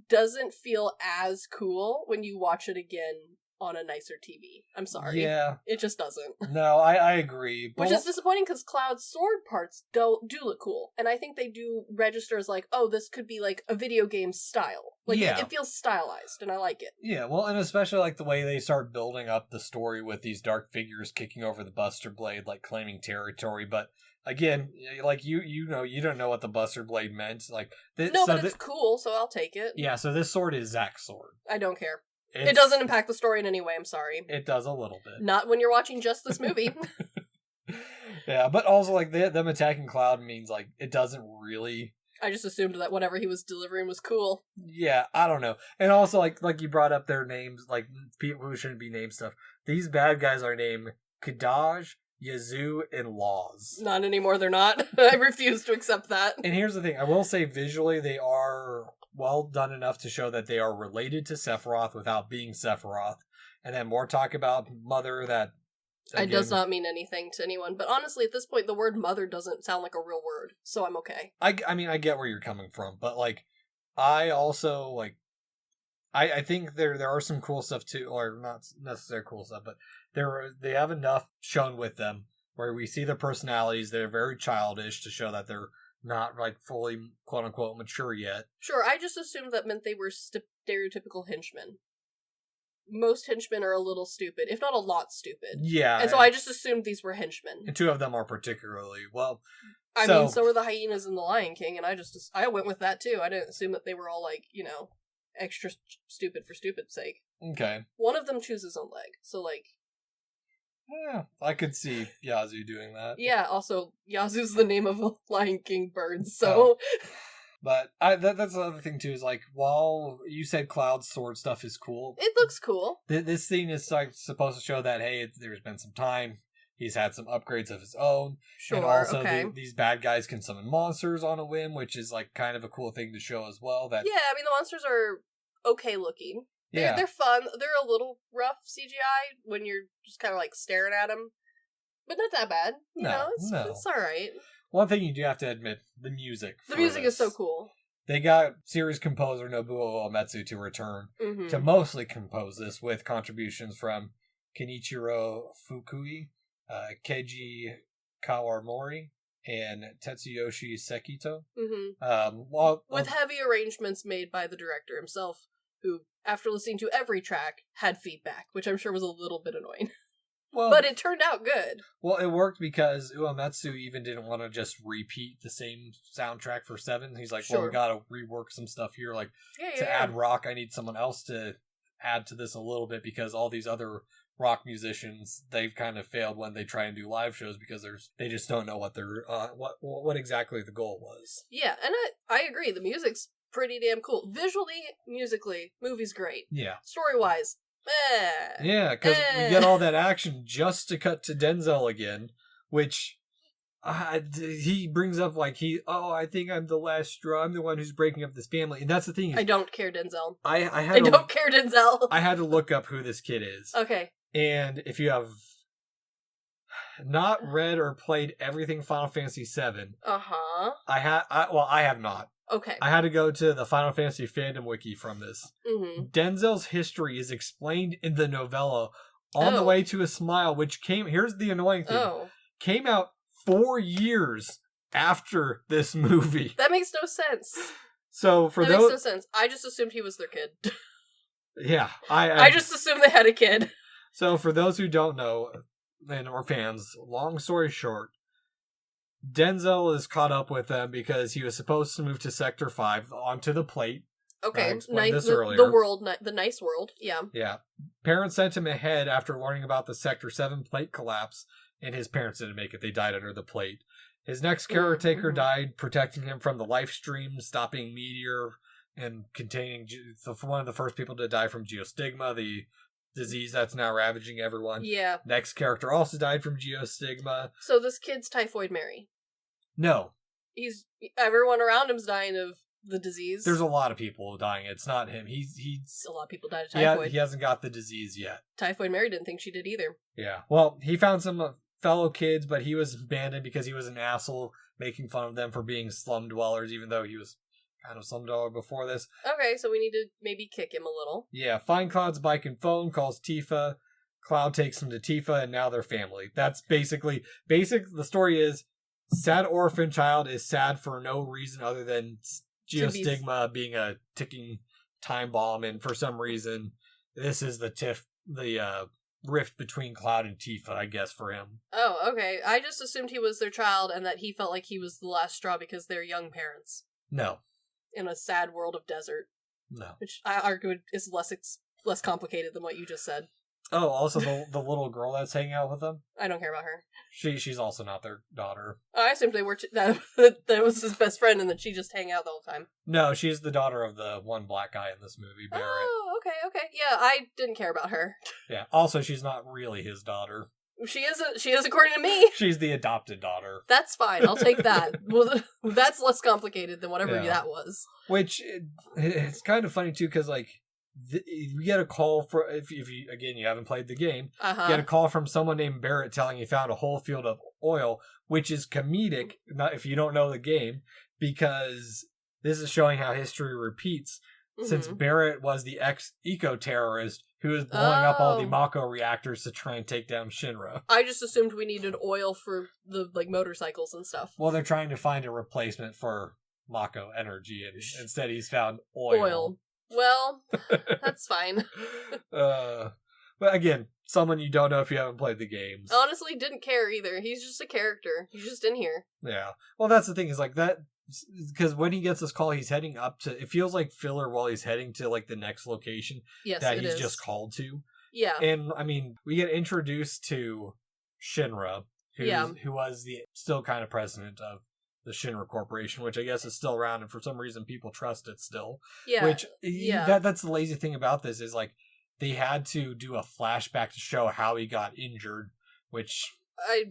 doesn't feel as cool when you watch it again on a nicer TV. I'm sorry. Yeah. It just doesn't. No, I agree. Which is disappointing because Cloud's sword parts do look cool. And I think they do register as like, oh, this could be like a video game style. Like, it feels stylized, and I like it. Yeah, well, and especially like the way they start building up the story with these dark figures kicking over the Buster Blade, like claiming territory. But again, like you know, you don't know what the Buster Blade meant. Like, but it's cool, so I'll take it. Yeah, so this sword is Zack's sword. I don't care. It doesn't impact the story in any way, I'm sorry. It does a little bit. Not when you're watching just this movie. Yeah, but also, like, them attacking Cloud means, like, it doesn't really... I just assumed that whatever he was delivering was cool. Yeah, I don't know. And also, like you brought up their names, like, people who shouldn't be named stuff. These bad guys are named Kadaj, Yazoo, and Laws. Not anymore, they're not. I refuse to accept that. And here's the thing. I will say, visually, they are... well done enough to show that they are related to Sephiroth without being Sephiroth. And then more talk about Mother that... Again, it does not mean anything to anyone. But honestly, at this point, the word mother doesn't sound like a real word. So I'm okay. I mean, I get where you're coming from. But, like, I also, like... I think there are some cool stuff, too. Or not necessarily cool stuff, but they have enough shown with them where we see their personalities. They're very childish to show that they're not, like, fully, quote-unquote, mature yet. Sure, I just assumed that meant they were stereotypical henchmen. Most henchmen are a little stupid, if not a lot stupid. Yeah. And so I just assumed these were henchmen. And two of them are particularly, well... I mean, so were the hyenas in The Lion King, and I went with that, too. I didn't assume that they were all, like, you know, extra stupid for stupid's sake. Okay. One of them chews his own leg, so, like... Yeah, I could see Yazoo doing that. Yeah, also, Yazoo's the name of a Lion King bird, so... Oh. But that's the other thing, too, is, like, while you said Cloud's sword stuff is cool... It looks cool. This scene is, like, supposed to show that, hey, there's been some time, he's had some upgrades of his own. Sure, and also okay. These bad guys can summon monsters on a whim, which is, like, kind of a cool thing to show as well. That Yeah, I mean, the monsters are okay looking. They're fun. They're a little rough CGI when you're just kind of, like, staring at them. But not that bad. You know, it's alright. One thing you do have to admit, the music. The music is so cool. They got series composer Nobuo Uematsu to return to mostly compose this with contributions from Kenichiro Fukui, Keiji Kawamori, and Tetsuyoshi Sekito. With heavy arrangements made by the director himself, who, after listening to every track, had feedback, which I'm sure was a little bit annoying. Well, but it turned out good. Well, it worked because Uematsu even didn't want to just repeat the same soundtrack for 7. He's like, well, we gotta rework some stuff here. Like, to add rock, I need someone else to add to this a little bit because all these other rock musicians, they've kind of failed when they try and do live shows because they just don't know what their what exactly the goal was. Yeah, and I agree. The music's pretty damn cool. Visually, musically, movie's great. Yeah. Story-wise, yeah, because we get all that action just to cut to Denzel again, which he brings up like I think I'm the last straw. I'm the one who's breaking up this family, and that's the thing. I don't care, Denzel. I don't care, Denzel. I had to look up who this kid is. Okay. And if you have not read or played everything Final Fantasy VII, I have not. Okay. I had to go to the Final Fantasy fandom wiki from this. Denzel's history is explained in the novella On the Way to a Smile, which here's the annoying thing, came out 4 years after this movie. That makes no sense. So makes no sense. I just assumed he was their kid. Yeah. I just assumed they had a kid. So for those who don't know, or fans, long story short, Denzel is caught up with them because he was supposed to move to Sector 5 onto the plate. Okay, I explained this the earlier. world, the nice world, yeah. Yeah. Parents sent him ahead after learning about the Sector 7 plate collapse, and his parents didn't make it. They died under the plate. His next caretaker died, protecting him from the life stream, stopping Meteor, and containing one of the first people to die from geostigma, the disease that's now ravaging everyone. Yeah. Next character also died from geostigma. So this kid's Typhoid Mary. No. Everyone around him's dying of the disease. There's a lot of people dying. It's not him. He's a lot of people died of typhoid. He hasn't got the disease yet. Typhoid Mary didn't think she did either. Yeah. Well, he found some fellow kids, but he was abandoned because he was an asshole, making fun of them for being slum dwellers, even though he was kind of slum dweller before this. Okay, so we need to maybe kick him a little. Yeah. Find Cloud's bike and phone, calls Tifa. Cloud takes him to Tifa, and now they're family. That's the story is, sad orphan child is sad for no reason other than geostigma being a ticking time bomb, and for some reason this is the rift between Cloud and Tifa, I guess, for him. Oh, okay. I just assumed he was their child and that he felt like he was the last straw because they're young parents. No. In a sad world of desert. No. Which I argue is less complicated than what you just said. Oh, also the little girl that's hanging out with them? I don't care about her. She's also not their daughter. I assumed they were that was his best friend and that she just hang out the whole time. No, she's the daughter of the one black guy in this movie, Barrett. Oh, okay. Yeah, I didn't care about her. Yeah. Also, she's not really his daughter. She is according to me. She's the adopted daughter. That's fine. I'll take that. Well, that's less complicated than whatever that was. Which it's kind of funny too, because like you get a call for if you again you haven't played the game, you get a call from someone named Barrett telling you found a whole field of oil, which is comedic. Not if you don't know the game, because this is showing how history repeats. Since Barrett was the ex-eco-terrorist who was blowing up all the Mako reactors to try and take down Shinra. I just assumed we needed oil for the motorcycles and stuff. Well, they're trying to find a replacement for Mako energy, and instead he's found oil. Well, that's fine. But again, someone you don't know if you haven't played the games. Honestly, didn't care either. He's just a character. He's just in here. Yeah. Well, that's the thing is like that, because when he gets this call, he's heading up to, it feels like filler while he's heading to like the next location that he's just called to. Yeah. And I mean, we get introduced to Shinra, who was the still kind of president of the Shinra Corporation, which I guess is still around, and for some reason people trust it still. Yeah. Which, that's the lazy thing about this, is like, they had to do a flashback to show how he got injured, which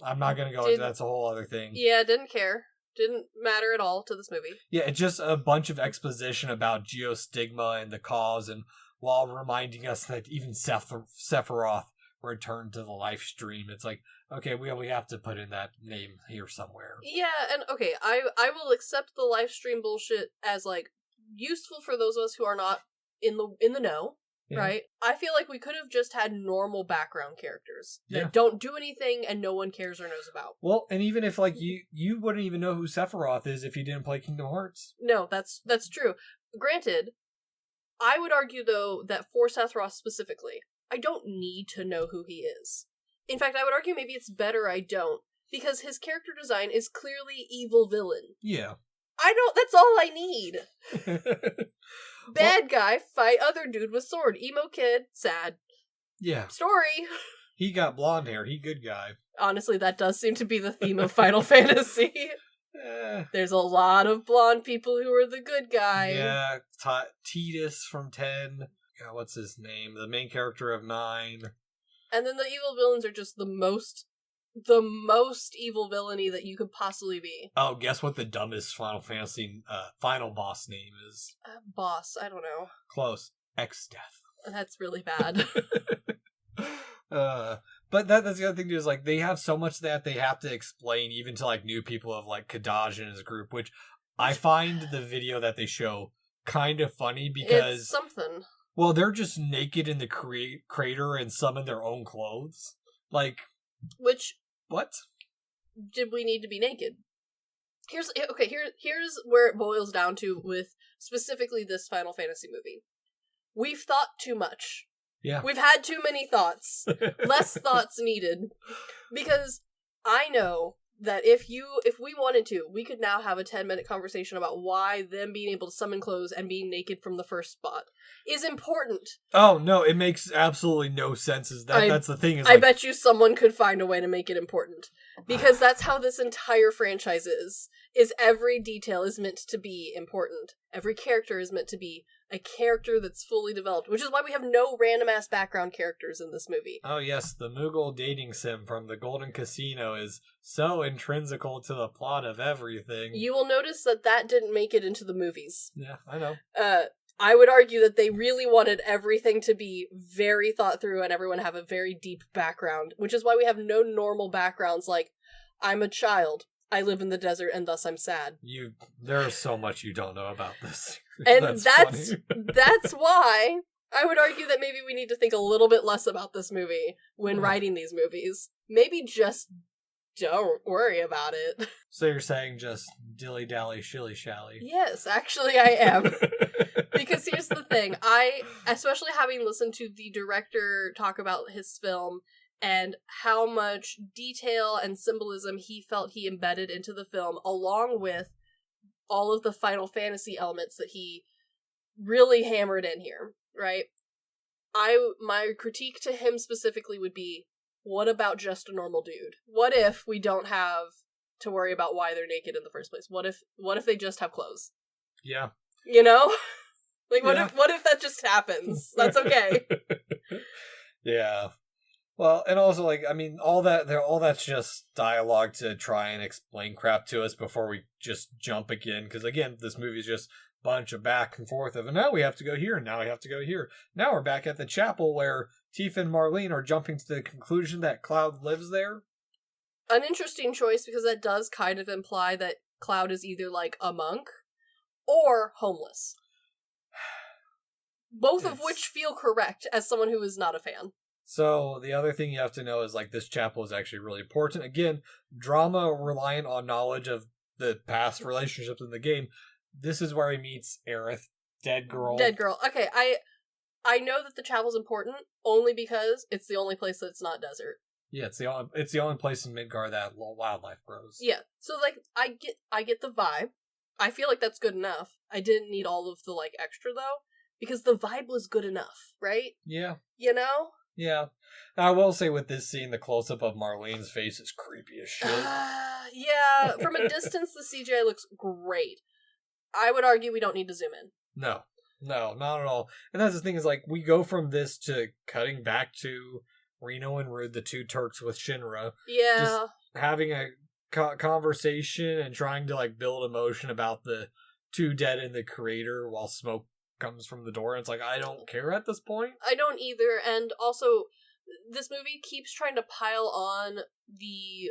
I'm not going to go into, that's a whole other thing. Yeah, didn't care. Didn't matter at all to this movie. Yeah, it's just a bunch of exposition about geostigma and the cause, and while reminding us that even Sephiroth returned to the life stream. It's like, okay, we have to put in that name here somewhere. Yeah, and okay, I will accept the live stream bullshit as like useful for those of us who are not in the know. Yeah. Right? I feel like we could have just had normal background characters that don't do anything and no one cares or knows about. Well, and even if like you wouldn't even know who Sephiroth is if you didn't play Kingdom Hearts. No, that's true. Granted, I would argue though that for Sephiroth specifically, I don't need to know who he is. In fact, I would argue maybe it's better I don't, because his character design is clearly evil villain. Yeah. That's all I need. Bad guy, fight other dude with sword. Emo kid, sad. Yeah. Story. He got blonde hair, he good guy. Honestly, that does seem to be the theme of Final Fantasy. There's a lot of blonde people who are the good guy. Yeah, Tidus from 10. God, what's his name? The main character of 9. And then the evil villains are just the most evil villainy that you could possibly be. Oh, guess what the dumbest Final Fantasy final boss name is? Boss, I don't know. Close. X-Death. That's really bad. But that's the other thing too, is like they have so much that they have to explain even to like new people of like Kadaj and his group, which I find the video that they show kind of funny because it's something. Well, they're just naked in the crater and some in their own clothes. Like, which what? Did we need to be naked? Here's where it boils down to with specifically this Final Fantasy movie. We've thought too much. Yeah. We've had too many thoughts. Less thoughts needed. Because I know that if we wanted to, we could now have a 10-minute conversation about why them being able to summon clothes and being naked from the first spot is important. Oh, no, it makes absolutely no sense. That's the thing. I bet you someone could find a way to make it important. Because that's how this entire franchise is every detail is meant to be important. Every character is meant to be a character that's fully developed, which is why we have no random-ass background characters in this movie. Oh yes, the Moogle dating sim from the Golden Casino is so intrinsical to the plot of everything. You will notice that didn't make it into the movies. Yeah, I know. I would argue that they really wanted everything to be very thought through and everyone have a very deep background, which is why we have no normal backgrounds like, I'm a child, I live in the desert, and thus I'm sad. There's so much you don't know about this. And that's why I would argue that maybe we need to think a little bit less about this movie when writing these movies. Maybe just don't worry about it. So you're saying just dilly-dally, shilly-shally? Yes, actually I am. Because here's the thing, especially having listened to the director talk about his film and how much detail and symbolism he felt he embedded into the film, along with all of the Final Fantasy elements that he really hammered in here, right? My critique to him specifically would be, what about just a normal dude? What if we don't have to worry about why they're naked in the first place? What if they just have clothes? Yeah. You know? Like, what if that just happens? That's okay. Yeah. Well, and also, like, I mean, all that's just dialogue to try and explain crap to us before we just jump again. Because, again, this movie is just a bunch of back and forth of, and now we have to go here, and now we have to go here. Now we're back at the chapel where Tifa and Marlene are jumping to the conclusion that Cloud lives there. An interesting choice, because that does kind of imply that Cloud is either, like, a monk or homeless. Both of which feel correct as someone who is not a fan. So, the other thing you have to know is, like, this chapel is actually really important. Again, drama reliant on knowledge of the past relationships in the game. This is where he meets Aerith, dead girl. Dead girl. Okay, I know that the chapel's important only because it's the only place that's not desert. Yeah, it's the only place in Midgar that wildlife grows. Yeah, so, like, I get the vibe. I feel like that's good enough. I didn't need all of the, like, extra, though, because the vibe was good enough, right? Yeah. You know? Yeah. Now, I will say with this scene, the close-up of Marlene's face is creepy as shit. Yeah, from a distance, the CGI looks great. I would argue we don't need to zoom in. No, not at all. And that's the thing is, like, we go from this to cutting back to Reno and Rude, the two Turks with Shinra. Yeah. Just having a conversation and trying to, like, build emotion about the two dead in the crater while smoke comes from the door, and it's like, I don't care at this point. I don't either, and also, this movie keeps trying to pile on the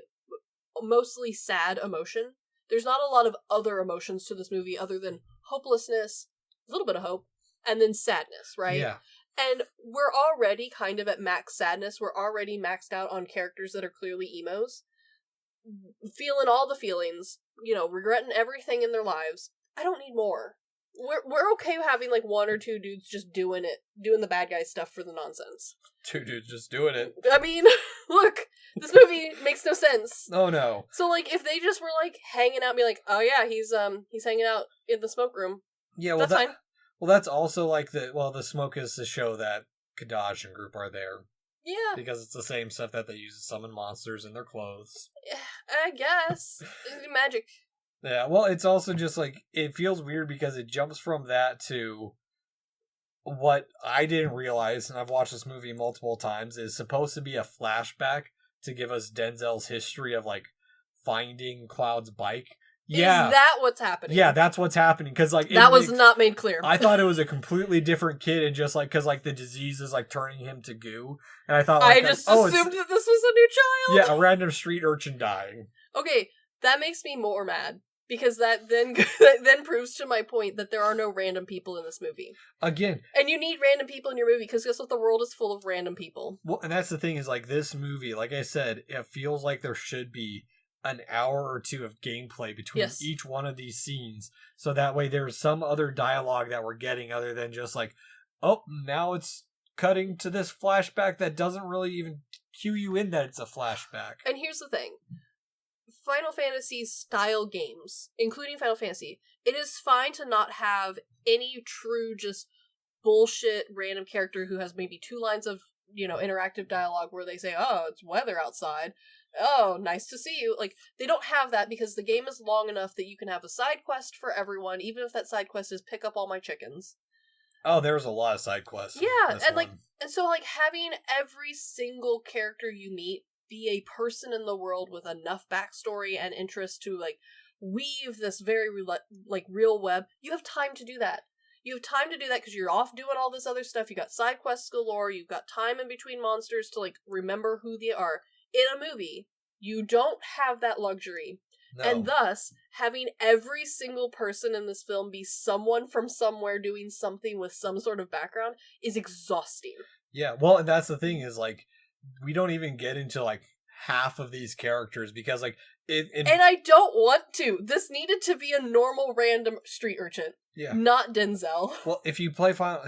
mostly sad emotion. There's not a lot of other emotions to this movie other than hopelessness, a little bit of hope, and then sadness, right? Yeah. And we're already kind of at max sadness. We're already maxed out on characters that are clearly emos. Feeling all the feelings, regretting everything in their lives. I don't need more. We're okay with having, like, one or two dudes just doing the bad guy stuff for the nonsense. Two dudes just doing it. I mean, look, this movie makes no sense. Oh no. So, like, if they just were, like, hanging out and be like, oh yeah, he's hanging out in the smoke room. Yeah, well, that's fine. Well, that's also, like, the smoke is to show that Kadaj and group are there. Yeah. Because it's the same stuff that they use to summon monsters in their clothes. I guess. Magic. Yeah, well, it's also just, like, it feels weird because it jumps from that to what I didn't realize, and I've watched this movie multiple times, is supposed to be a flashback to give us Denzel's history of, like, finding Cloud's bike. Yeah. Is that what's happening? Yeah, that's what's happening, because, like... That was not made clear. I thought it was a completely different kid, and just, like, because, like, the disease is, like, turning him to goo, and I thought, like... I just assumed that this was a new child! Yeah, a random street urchin dying. Okay, that makes me more mad. Because that then proves to my point that there are no random people in this movie. Again. And you need random people in your movie, because guess what? The world is full of random people. Well, and that's the thing is, like, this movie, like I said, it feels like there should be an hour or two of gameplay between each one of these scenes. So that way there's some other dialogue that we're getting other than just like, oh, now it's cutting to this flashback that doesn't really even cue you in that it's a flashback. And here's the thing. Final Fantasy style games, including Final Fantasy, it is fine to not have any true just bullshit random character who has maybe 2 lines of, interactive dialogue where they say, oh, it's weather outside. Oh, nice to see you. Like, they don't have that because the game is long enough that you can have a side quest for everyone, even if that side quest is pick up all my chickens. Oh, there's a lot of side quests. Yeah, and so having every single character you meet be a person in the world with enough backstory and interest to weave this very real web. You have time to do that. You have time to do that because you're off doing all this other stuff. You got side quests galore. You've got time in between monsters to remember who they are. In a movie, you don't have that luxury. No. And thus, having every single person in this film be someone from somewhere doing something with some sort of background is exhausting. Yeah, well, and that's the thing is, we don't even get into, half of these characters because, And I don't want to. This needed to be a normal random street urchin. Yeah. Not Denzel. Well, if you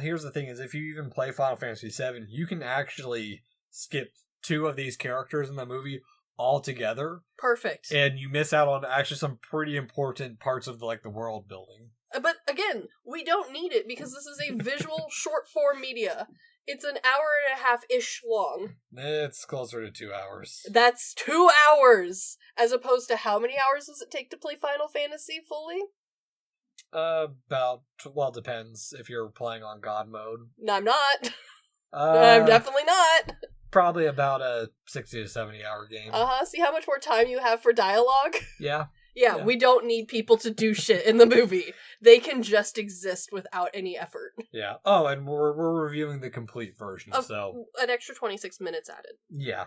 here's the thing is, if you even play Final Fantasy VII, you can actually skip 2 of these characters in the movie altogether. Perfect. And you miss out on actually some pretty important parts of the world building. But again, we don't need it because this is a visual short form media. It's an hour and a half-ish long. It's closer to 2 hours. That's 2 hours! As opposed to how many hours does it take to play Final Fantasy fully? Depends if you're playing on God mode. No, I'm not. I'm definitely not. Probably about a 60 to 70 hour game. See how much more time you have for dialogue? Yeah. Yeah, we don't need people to do shit in the movie. They can just exist without any effort. Yeah. Oh, and we're reviewing the complete version, so... An extra 26 minutes added. Yeah.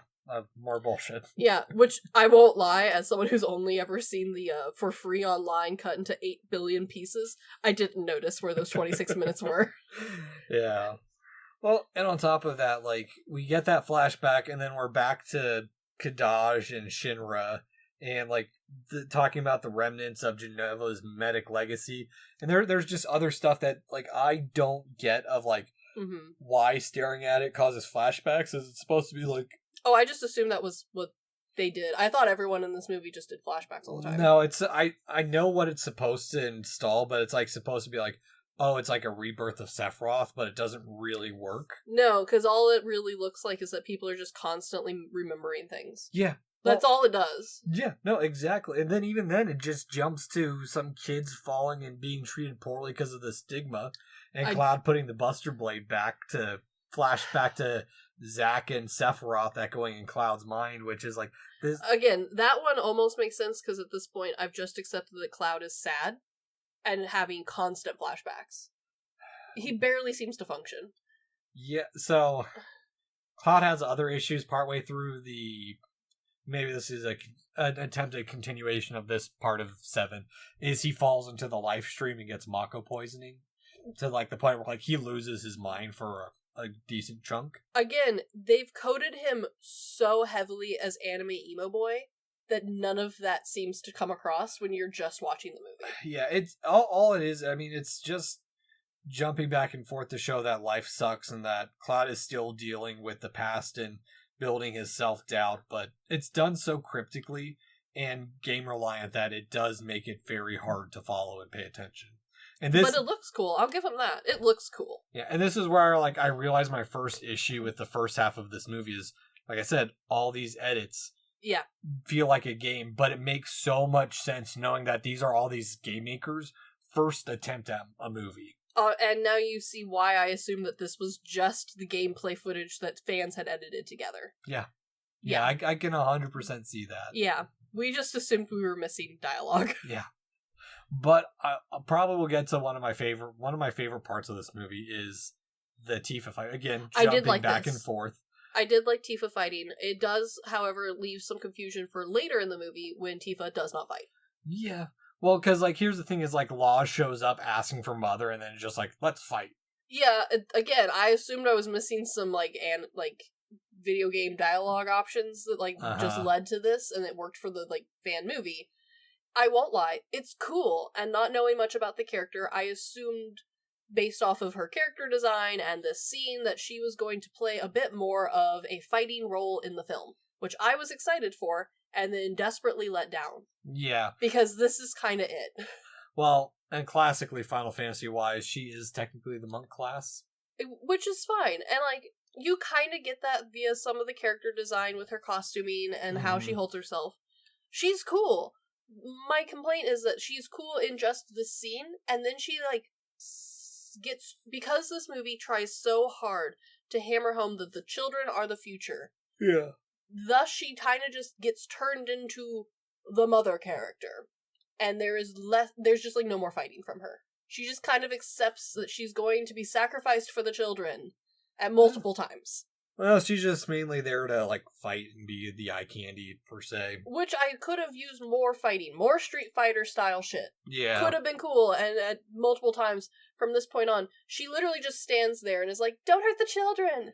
More bullshit. Yeah, which I won't lie, as someone who's only ever seen the for free online cut into 8 billion pieces, I didn't notice where those 26 minutes were. Yeah. Well, and on top of that, we get that flashback, and then we're back to Kadaj and Shinra, and, talking about the remnants of Genova's medic legacy. And there's just other stuff that, I don't get of, why staring at it causes flashbacks. Is it supposed to be, Oh, I just assumed that was what they did. I thought everyone in this movie just did flashbacks all the time. No, it's... I know what it's supposed to install, but it's, supposed to be, oh, it's a rebirth of Sephiroth, but it doesn't really work. No, because all it really looks like is that people are just constantly remembering things. Yeah. That's all it does. Yeah, no, exactly. And then even then, it just jumps to some kids falling and being treated poorly because of the stigma, and Cloud putting the Buster Blade flash back to Zack and Sephiroth echoing in Cloud's mind, which is this. Again, that one almost makes sense because at this point, I've just accepted that Cloud is sad and having constant flashbacks. He barely seems to function. Yeah, so Cloud has other issues partway through the... Maybe this is an attempted continuation of this part of 7, is he falls into the life stream and gets Mako poisoning to the point where he loses his mind for a decent chunk. Again, they've coded him so heavily as anime emo boy that none of that seems to come across when you're just watching the movie. Yeah, it's all it is. I mean, it's just jumping back and forth to show that life sucks and that Cloud is still dealing with the past and building his self-doubt, but it's done so cryptically and game reliant that it does make it very hard to follow and pay attention. But it looks cool. I'll give him that. It looks cool. Yeah, and this is where I realized my first issue with the first half of this movie is, like I said, all these edits feel like a game, but it makes so much sense knowing that these are all these game makers' first attempt at a movie. And now you see why I assumed that this was just the gameplay footage that fans had edited together. Yeah. I can 100% see that. Yeah. We just assumed we were missing dialogue. Yeah. But I probably will get to one of my favorite parts of this movie is the Tifa fight. Again, jumping back and forth. I did like Tifa fighting. It does, however, leave some confusion for later in the movie when Tifa does not fight. Yeah. Well, because, here's the thing is, Law shows up asking for Mother, and then it's just let's fight. Yeah, again, I assumed I was missing some, video game dialogue options that, just led to this, and it worked for the, fan movie. I won't lie, it's cool, and not knowing much about the character, I assumed based off of her character design and the scene, that she was going to play a bit more of a fighting role in the film, which I was excited for, and then desperately let down. Yeah. Because this is kind of it. Well, and classically Final Fantasy-wise, she is technically the monk class. Which is fine. And, like, you kind of get that via some of the character design with her costuming and how she holds herself. She's cool. My complaint is that she's cool in just the scene, and then she, like, gets... Because this movie tries so hard to hammer home that the children are the future. Yeah. Thus, she kind of just gets turned into the mother character. And there's just, like, no more fighting from her. She just kind of accepts that she's going to be sacrificed for the children at multiple times. Well, she's just mainly there to, like, fight and be the eye candy, per se. Which I could have used more fighting, more Street Fighter style shit. Yeah. Could have been cool, and at multiple times from this point on, she literally just stands there and is like, don't hurt the children!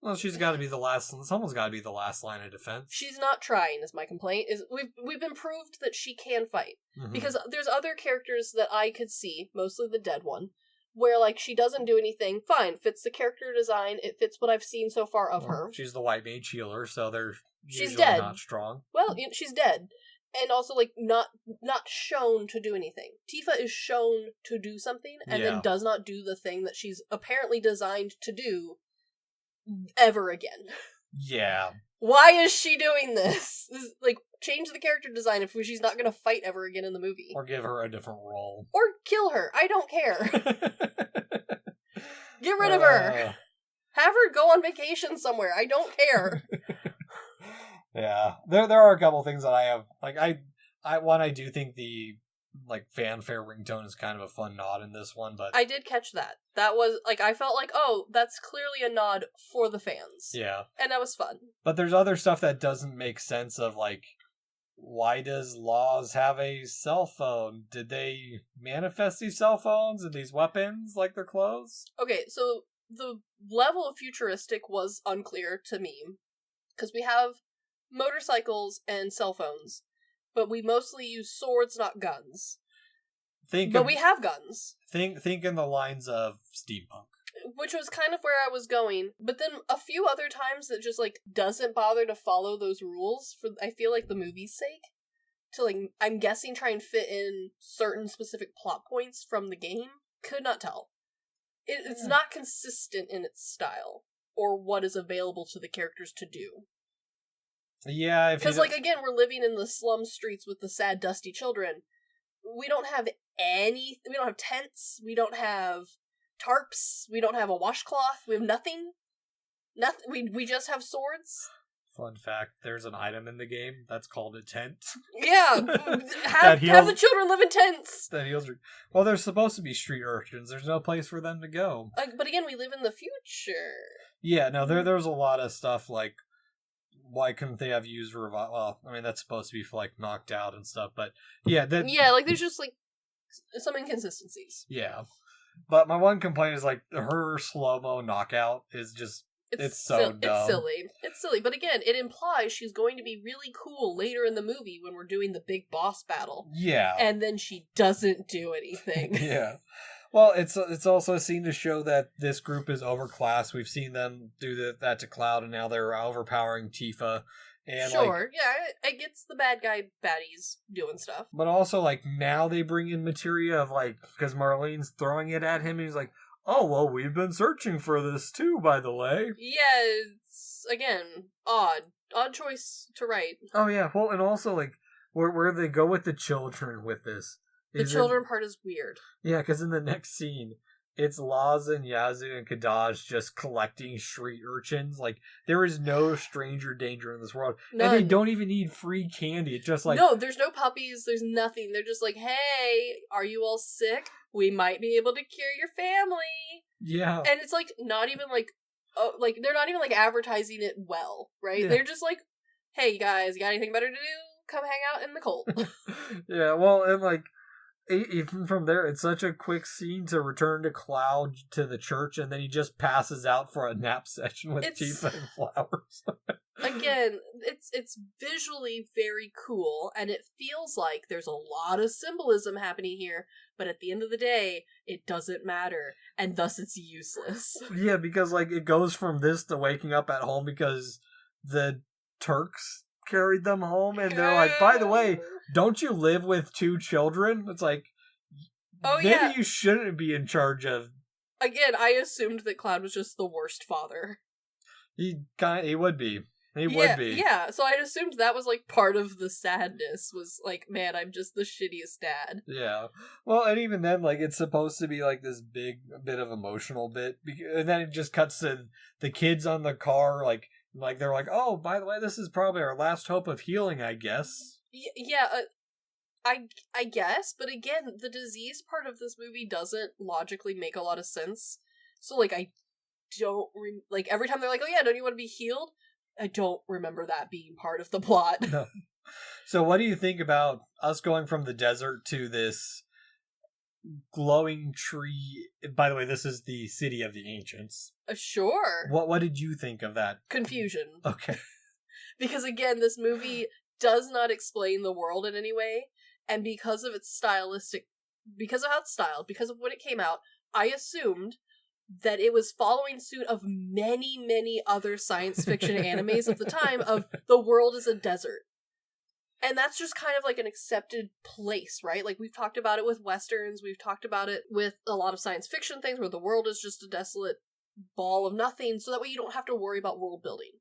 Well, she's got to be the last, someone's got to be the last line of defense. She's not trying, is my complaint. We've been proved that she can fight. Mm-hmm. Because there's other characters that I could see, mostly the dead one, where, like, she doesn't do anything, fine, fits the character design, it fits what I've seen so far of her. She's the white mage healer, so they're usually dead. Not strong. Well, she's dead. And also, like, not shown to do anything. Tifa is shown to do something, and then does not do the thing that she's apparently designed to do ever again. Yeah. Why is she doing this? Like, change the character design if she's not going to fight ever again in the movie. Or give her a different role. Or kill her. I don't care. Get rid of her. Have her go on vacation somewhere. I don't care. Yeah. There are a couple things that I have. Like, I do think the, like, fanfare ringtone is kind of a fun nod in this one, but... I did catch that. That was, like, I felt like, oh, that's clearly a nod for the fans. Yeah. And that was fun. But there's other stuff that doesn't make sense of, like, why does Laws have a cell phone? Did they manifest these cell phones and these weapons like their clothes? Okay, so the level of futuristic was unclear to me, because we have motorcycles and cell phones, but we mostly use swords, not guns. But we have guns. Think in the lines of steampunk. Which was kind of where I was going. But then a few other times that just, like, doesn't bother to follow those rules for, I feel like, the movie's sake. To, like, I'm guessing try and fit in certain specific plot points from the game. Could not tell. It's not consistent in its style. Or what is available to the characters to do. Yeah, because, like, again, we're living in the slum streets with the sad, dusty children. We don't have we don't have tents, we don't have tarps, we don't have a washcloth, we have nothing. We just have swords. Fun fact, there's an item in the game that's called a tent. Yeah, have the children live in tents. That heals. Well, they're supposed to be street urchins. There's no place for them to go. But again, we live in the future. Yeah, no, there's a lot of stuff like, why couldn't they have used revive? Well, I mean, that's supposed to be for, like, knocked out and stuff, but yeah. Yeah, like, there's just, like, some inconsistencies. Yeah. But my one complaint is, like, her slow-mo knockout is just, it's so dumb. It's silly. But again, it implies she's going to be really cool later in the movie when we're doing the big boss battle. Yeah. And then she doesn't do anything. Yeah. Well, it's also a scene to show that this group is overclassed. We've seen them do that to Cloud, and now they're overpowering Tifa. And sure, yeah, it gets the bad guy baddies doing stuff. But also, like, now they bring in materia of, like, because Marlene's throwing it at him, and he's like, oh, well, we've been searching for this too, by the way. Yeah, it's, again, odd choice to write. Oh, yeah, well, and also, like, where they go with the children with this. The children part is weird. Yeah, because in the next scene, it's Laz and Yazoo and Kadaj just collecting street urchins. Like, there is no stranger danger in this world. None. And they don't even need free candy. It's just like... No, there's no puppies. There's nothing. They're just like, hey, are you all sick? We might be able to cure your family. Yeah. And it's, like, not even, like... they're not even, like, advertising it well, right? Yeah. They're just like, hey, guys, you got anything better to do? Come hang out in the cold. Yeah, well, and, like... Even from there, it's such a quick scene to return to Cloud to the church, and then he just passes out for a nap session with Tifa and Flowers. again, it's visually very cool, and it feels like there's a lot of symbolism happening here, but at the end of the day, it doesn't matter, and thus it's useless. Yeah, because like it goes from this to waking up at home because the Turks carried them home, and they're like, by the way, don't you live with 2 children? It's like, maybe you shouldn't be in charge of. Again, I assumed that Cloud was just the worst father. He would be. He would would be. Yeah, so I assumed that was like part of the sadness, was like, man, I'm just the shittiest dad. Yeah. Well, and even then, like, it's supposed to be like this big bit of emotional bit, and then it just cuts to the kids on the car, like they're like, oh, by the way, this is probably our last hope of healing, I guess. I guess, but again, the disease part of this movie doesn't logically make a lot of sense. So, like, I don't like every time they're like, oh yeah, don't you want to be healed? I don't remember that being part of the plot. No. So what do you think about us going from the desert to this glowing tree? By the way, this is the city of the ancients. Sure. What did you think of that? Confusion. Okay. Because again, this movie does not explain the world in any way, and because of its stylistic, because of how it's styled, because of when it came out, I assumed that it was following suit of many, many other science fiction animes of the time of the world is a desert. And that's just kind of like an accepted place, right? Like, we've talked about it with Westerns, we've talked about it with a lot of science fiction things where the world is just a desolate ball of nothing, so that way you don't have to worry about world building.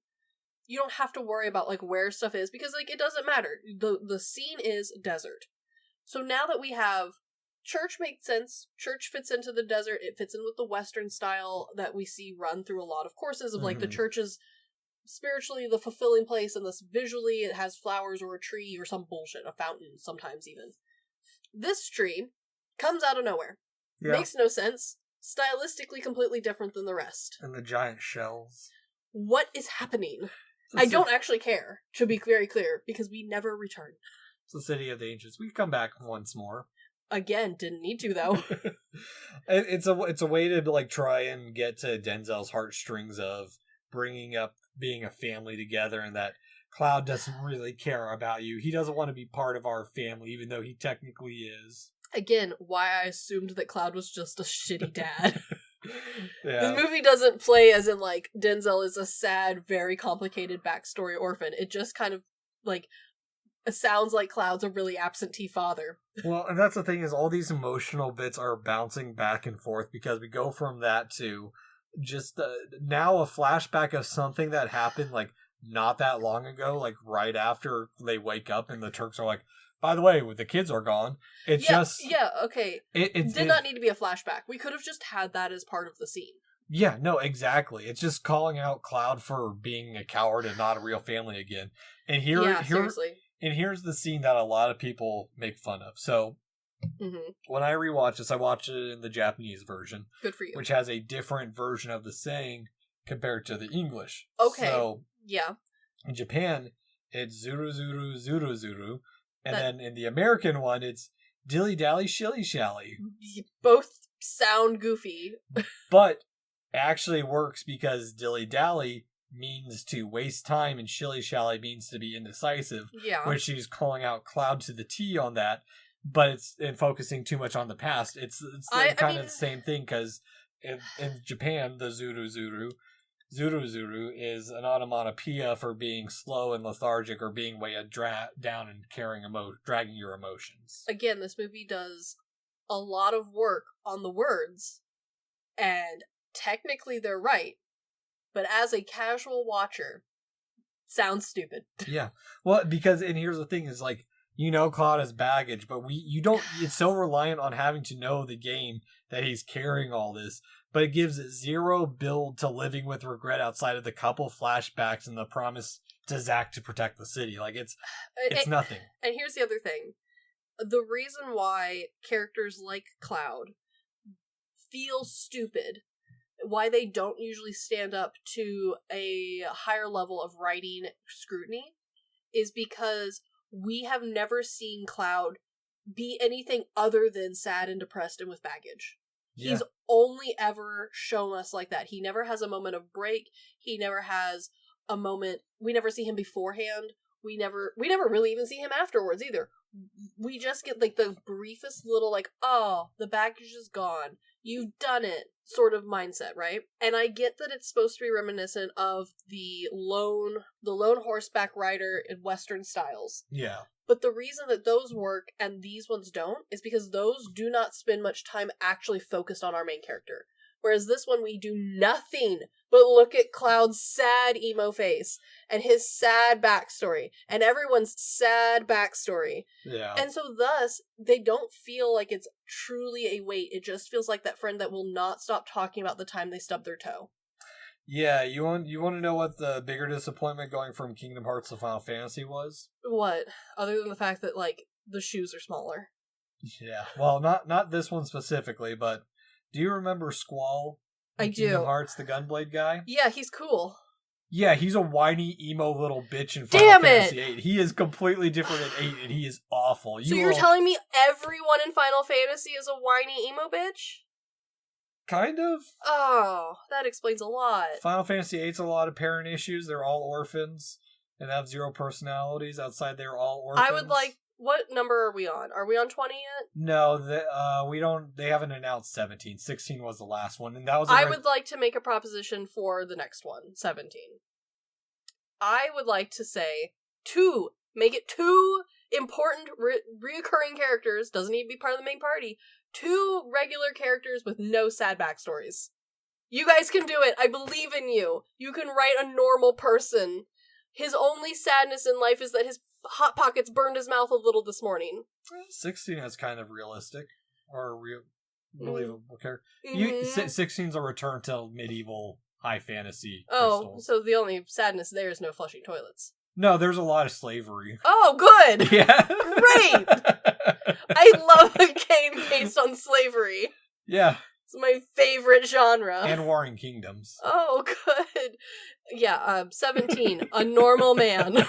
You don't have to worry about, like, where stuff is, because, like, it doesn't matter. The scene is desert. So now that we have church, makes sense. Church fits into the desert. It fits in with the Western style that we see run through a lot of courses of, like, the church is spiritually the fulfilling place, and thus visually it has flowers or a tree or some bullshit, a fountain sometimes even. This tree comes out of nowhere. Yeah. Makes no sense. Stylistically completely different than the rest. And the giant shells. What is happening? I don't actually care, to be very clear, because we never return. It's the city of the ancients. We've come back once more. Again, didn't need to, though. It's a way to, like, try and get to Denzel's heartstrings of bringing up being a family together, and that Cloud doesn't really care about you. He doesn't want to be part of our family, even though he technically is. Again, why I assumed that Cloud was just a shitty dad. Yeah. The movie doesn't play as in, like, Denzel is a sad, very complicated backstory orphan. It just kind of, like, it sounds like Cloud's a really absentee father. Well, and that's the thing, is all these emotional bits are bouncing back and forth, because we go from that to just now a flashback of something that happened, like, not that long ago, like, right after they wake up and the Turks are like, by the way, the kids are gone. It did not need to be a flashback. We could have just had that as part of the scene. Yeah, no, exactly. It's just calling out Cloud for being a coward and not a real family again. And seriously. And here's the scene that a lot of people make fun of. So, when I rewatched this, I watched it in the Japanese version. Good for you. Which has a different version of the saying compared to the English. Okay. So, yeah. In Japan, it's zuru zuru zuru zuru. And then in the American one, it's dilly-dally, shilly-shally. Both sound goofy. But actually works because dilly-dally means to waste time and shilly-shally means to be indecisive. Yeah. Which she's calling out Cloud to the T on that. But it's focusing too much on the past. It's kind of the same thing, because in Japan, the zuru zuru is an onomatopoeia for being slow and lethargic, or being weighed down and dragging your emotions. Again, this movie does a lot of work on the words, and technically they're right, but as a casual watcher, sounds stupid. Yeah. Well, because, and here's the thing, is like, Cloud has baggage, but it's so reliant on having to know the game that he's carrying all this. But it gives zero build to living with regret outside of the couple flashbacks and the promise to Zack to protect the city. Like, it's nothing. And here's the other thing. The reason why characters like Cloud feel stupid, why they don't usually stand up to a higher level of writing scrutiny, is because we have never seen Cloud be anything other than sad and depressed and with baggage. Yeah. He's only ever shown us like that. He never has a moment of break. He never has a moment. We never see him beforehand. We never really even see him afterwards either. We just get like the briefest little like, oh, the baggage is gone. You've done it sort of mindset, right? And I get that it's supposed to be reminiscent of the lone horseback rider in Western styles. Yeah. But the reason that those work and these ones don't is because those do not spend much time actually focused on our main character. Whereas this one, we do nothing but look at Cloud's sad emo face and his sad backstory and everyone's sad backstory. Yeah. And so thus, they don't feel like it's truly a weight. It just feels like that friend that will not stop talking about the time they stubbed their toe. Yeah, you want to know what the bigger disappointment going from Kingdom Hearts to Final Fantasy was? What? Other than the fact that, like, the shoes are smaller. Yeah. Well, not this one specifically, but do you remember Squall? I do. Kingdom Hearts, the Gunblade guy? Yeah, he's cool. Yeah, he's a whiny, emo little bitch in Final Fantasy VIII. He is completely different in 8, and he is awful. So you're telling me everyone in Final Fantasy is a whiny emo bitch? Kind of. Oh, that explains a lot. Final Fantasy VIII's a lot of parent issues. They're all orphans and have 0 personalities. Outside, they're all orphans. I would like... What number are we on? Are we on 20 yet? No, we don't... They haven't announced 17. 16 was the last one, and that was... I would like to make a proposition for the next one, 17. I would like to say make it 2 important reoccurring characters, doesn't need to be part of the main party, 2 regular characters with no sad backstories. You guys can do it. I believe in you. You can write a normal person. His only sadness in life is that his Hot Pockets burned his mouth a little this morning. 16 is kind of realistic. Or believable character. Mm-hmm. 16's a return to medieval high fantasy Oh, crystals. so the only sadness there is no flushing toilets. No, there's a lot of slavery. Oh, good! Yeah. Great! I love a game based on slavery. Yeah. It's my favorite genre. And Warring Kingdoms. Oh, good. Yeah, 17. A normal man.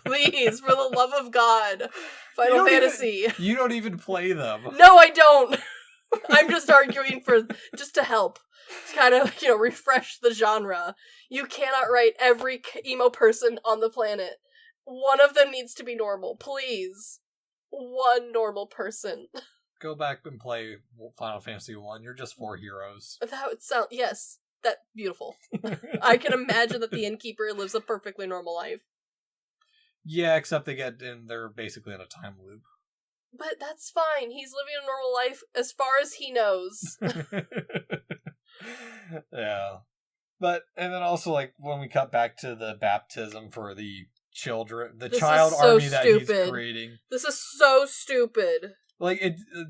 Please, for the love of God. Final Fantasy. You don't even play them. No, I don't. I'm just arguing just to help. To kind of, refresh the genre. You cannot write every emo person on the planet. One of them needs to be normal. Please. One normal person. Go back and play Final Fantasy 1. You're just 4 heroes. That would sound... Yes. That beautiful. I can imagine that the innkeeper lives a perfectly normal life. Yeah, except they're basically in a time loop. But that's fine. He's living a normal life as far as he knows. Yeah. And then also, like, when we cut back to the baptism for the children, the child army that he's creating. This is so stupid. Like,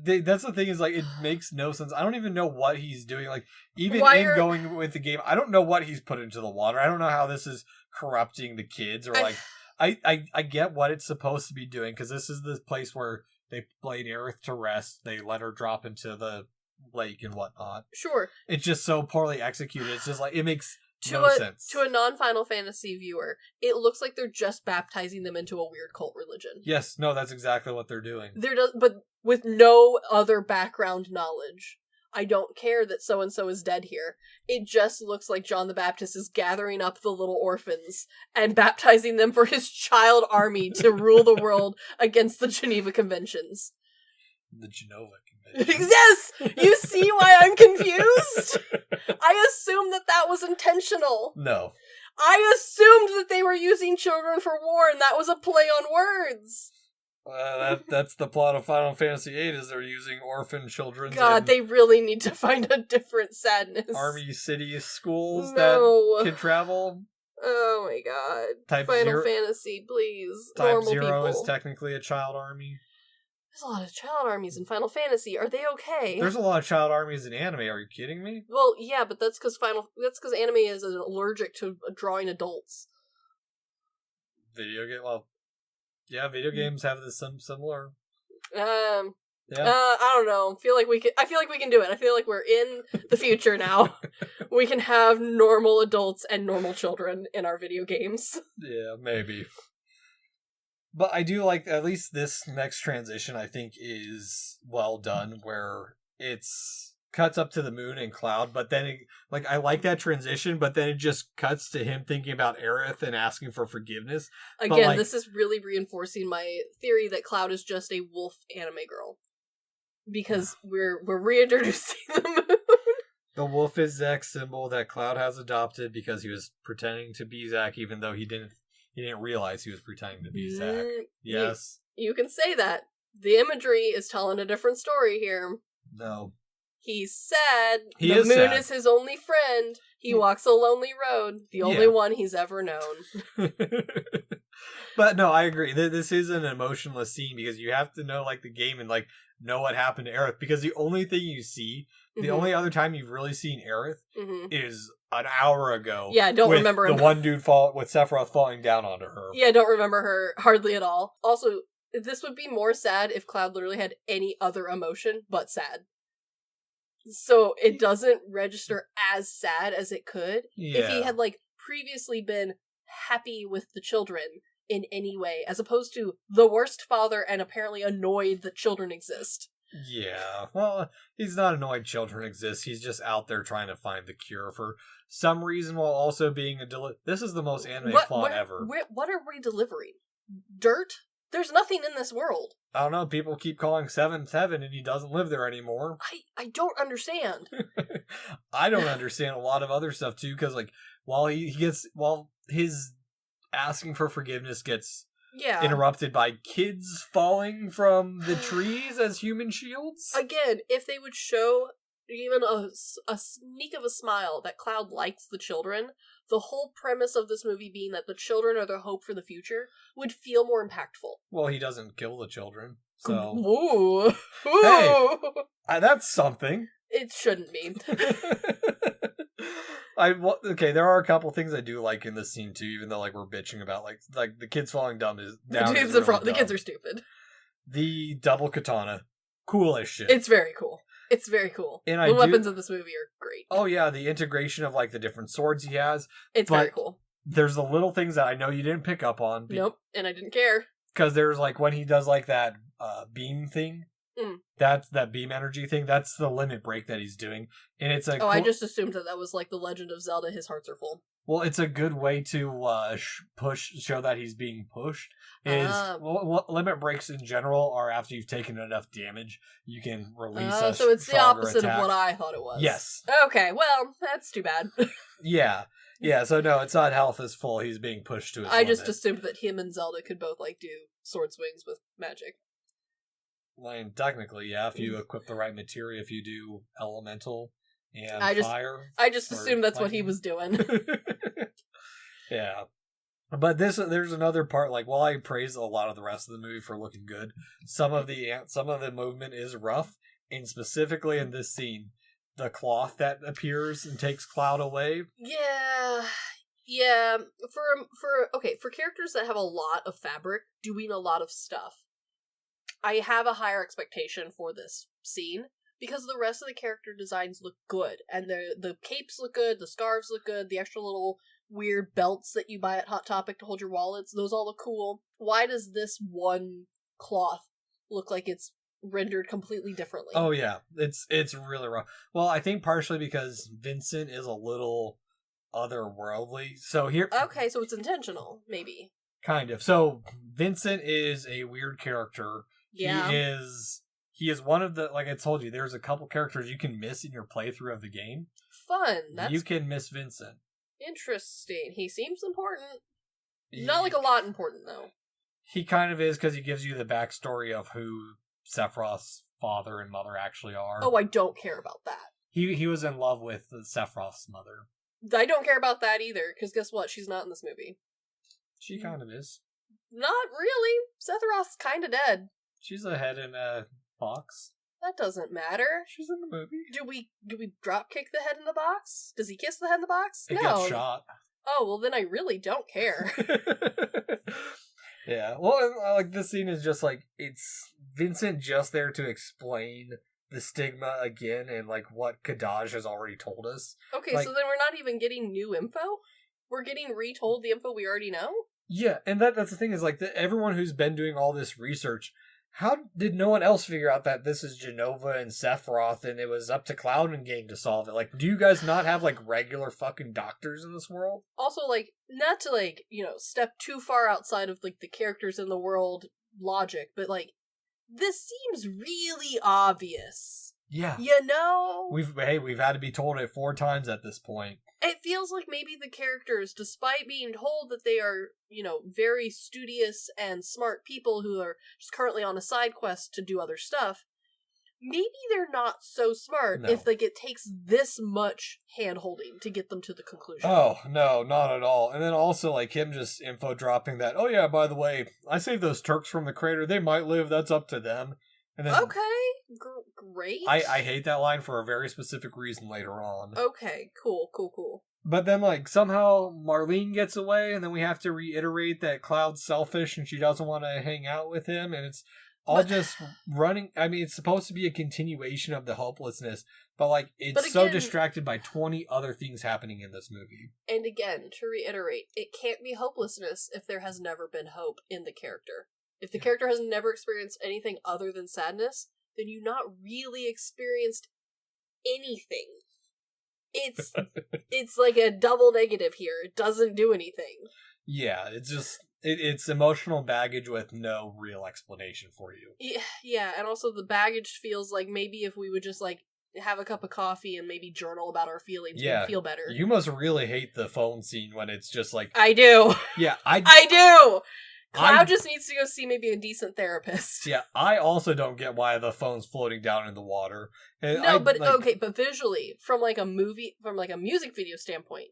that's the thing is, like, it makes no sense. I don't even know what he's doing. Like, even going with the game, I don't know what he's put into the water. I don't know how this is corrupting the kids, or, like, I get what it's supposed to be doing, because this is the place where they laid Aerith to rest. They let her drop into the lake and whatnot. Sure. It's just so poorly executed. It's just, like, it makes no sense. To a non-Final Fantasy viewer, it looks like they're just baptizing them into a weird cult religion. Yes, no, that's exactly what they're doing. But with no other background knowledge. I don't care that so-and-so is dead here. It just looks like John the Baptist is gathering up the little orphans and baptizing them for his child army to rule the world against the Geneva Conventions. The Genova Conventions. Yes! You see why I'm confused? I assumed that was intentional. No. I assumed that they were using children for war, and that was a play on words. That's the plot of Final Fantasy VIII, is they're using orphan children. God, they really need to find a different sadness. Army city schools that can travel. Oh my god. Final Fantasy, please. Type 0 is technically a child army. There's a lot of child armies in Final Fantasy. Are they okay? There's a lot of child armies in anime. Are you kidding me? Well, yeah, but that's because anime is allergic to drawing adults. Video games have this similar. I don't know. I feel like we can do it. I feel like we're in the future now. We can have normal adults and normal children in our video games. Yeah, maybe. But I do like, at least this next transition, I think, is well done, where it's cuts up to the moon and Cloud, but then I like that transition, but then it just cuts to him thinking about Aerith and asking for forgiveness. Again, this is really reinforcing my theory that Cloud is just a wolf anime girl. Because we're reintroducing the moon. The wolf is Zack's symbol that Cloud has adopted because he was pretending to be Zack, even though he didn't realize he was pretending to be Zack. Yes. You can say that. The imagery is telling a different story here. No. He's sad. The moon sad. Is his only friend. He walks a lonely road. The only one he's ever known. But no, I agree. This is an emotionless scene because you have to know like the game and like know what happened to Aerith, because the only thing you see, the only other time you've really seen Aerith is an hour ago. Yeah, I don't remember the one dude with Sephiroth falling down onto her. Yeah, I don't remember her hardly at all. Also, this would be more sad if Cloud literally had any other emotion but sad. So it doesn't register as sad as it could if he had like previously been happy with the children in any way, as opposed to the worst father and apparently annoyed that children exist. Yeah, well, he's not annoyed children exist. He's just out there trying to find the cure for some reason, while also being this is the most anime plot ever. What are we delivering? Dirt? There's nothing in this world. I don't know. People keep calling 7 heaven, and he doesn't live there anymore. I don't understand. I don't understand a lot of other stuff too, because like while his asking for forgiveness gets interrupted by kids falling from the trees as human shields. Again, if they would show even a sneak of a smile that Cloud likes the children, the whole premise of this movie being that the children are the hope for the future would feel more impactful. Well, he doesn't kill the children, so... Ooh. Hey, that's something. It shouldn't be. Okay, there are a couple things I do like in this scene too, even though like we're bitching about like the kids falling down. The kids are stupid. The double katana, cool as shit. It's very cool. It's very cool. And the weapons of this movie are great. Oh yeah, the integration of like the different swords he has. It's very cool. There's the little things that I know you didn't pick up on. Nope, and I didn't care. Because there's like when he does like that beam thing. That's that beam energy thing. That's the limit break that he's doing, and it's a. I just assumed that was like the Legend of Zelda. His hearts are full. Well, it's a good way to show that he's being pushed. Limit breaks in general are after you've taken enough damage, you can release a so it's the opposite attack. Of what I thought it was. Yes. Okay, well, that's too bad. Yeah. So no, it's not health is full. He's being pushed to his limit. Just assumed that him and Zelda could both like do sword swings with magic. Well, technically, yeah, if you equip the right materia, if you do elemental and fire. I just assumed that's what he was doing. Yeah. But there's another part, like, while I praise a lot of the rest of the movie for looking good, some of the movement is rough, and specifically in this scene, the cloth that appears and takes Cloud away. Yeah. For characters that have a lot of fabric doing a lot of stuff, I have a higher expectation for this scene because the rest of the character designs look good, and the capes look good, the scarves look good, the extra little weird belts that you buy at Hot Topic to hold your wallets, those all look cool. Why does this one cloth look like it's rendered completely differently? Oh yeah, it's really rough. Well, I think partially because Vincent is a little otherworldly. So here, okay, so it's intentional, maybe. Kind of. So Vincent is a weird character. Yeah. He is one of the, like I told you, there's a couple characters you can miss in your playthrough of the game. Fun. You can miss Vincent. Interesting. He seems important. Not like a lot important, though. He kind of is, because he gives you the backstory of who Sephiroth's father and mother actually are. Oh, I don't care about that. He was in love with Sephiroth's mother. I don't care about that either, because guess what? She's not in this movie. She kind of is. Not really. Sephiroth's kind of dead. She's a head in a box. That doesn't matter. She's in the movie. Do we drop kick the head in the box? Does he kiss the head in the box? It gets shot. Oh, well then I really don't care. Yeah. Well, like this scene is just like, it's Vincent just there to explain the stigma again and like what Kadaj has already told us. Okay, like, so then we're not even getting new info? We're getting retold the info we already know? Yeah, and that's the thing is like everyone who's been doing all this research how did no one else figure out that this is Jenova and Sephiroth and it was up to Cloud and Gang to solve it? Like, do you guys not have, like, regular fucking doctors in this world? Also, like, not to, like, step too far outside of, like, the characters in the world logic, but, like, this seems really obvious. Yeah. We've had to be told it 4 times at this point. It feels like maybe the characters, despite being told that they are, very studious and smart people who are just currently on a side quest to do other stuff, maybe they're not so smart if, like, it takes this much hand-holding to get them to the conclusion. Oh, no, not at all. And then also, like, him just info-dropping that, oh yeah, by the way, I saved those Turks from the crater. They might live. That's up to them. And then, okay, great. I hate that line for a very specific reason later on. Okay, cool. But then, like, somehow Marlene gets away, and then we have to reiterate that Cloud's selfish and she doesn't want to hang out with him, and it's all just running. I mean, it's supposed to be a continuation of the hopelessness, but, like, it's so distracted by 20 other things happening in this movie. And again, to reiterate, it can't be hopelessness if there has never been hope in the character. If the character has never experienced anything other than sadness, then you've not really experienced anything. It's like a double negative here. It doesn't do anything. Yeah, it's just it's emotional baggage with no real explanation for you. Yeah, and also the baggage feels like maybe if we would just, like, have a cup of coffee and maybe journal about our feelings, we'd feel better. You must really hate the phone scene when it's just like... I do. Yeah, I do! Cloud just needs to go see maybe a decent therapist. Yeah, I also don't get why the phone's floating down in the water. But visually, from like a music video standpoint,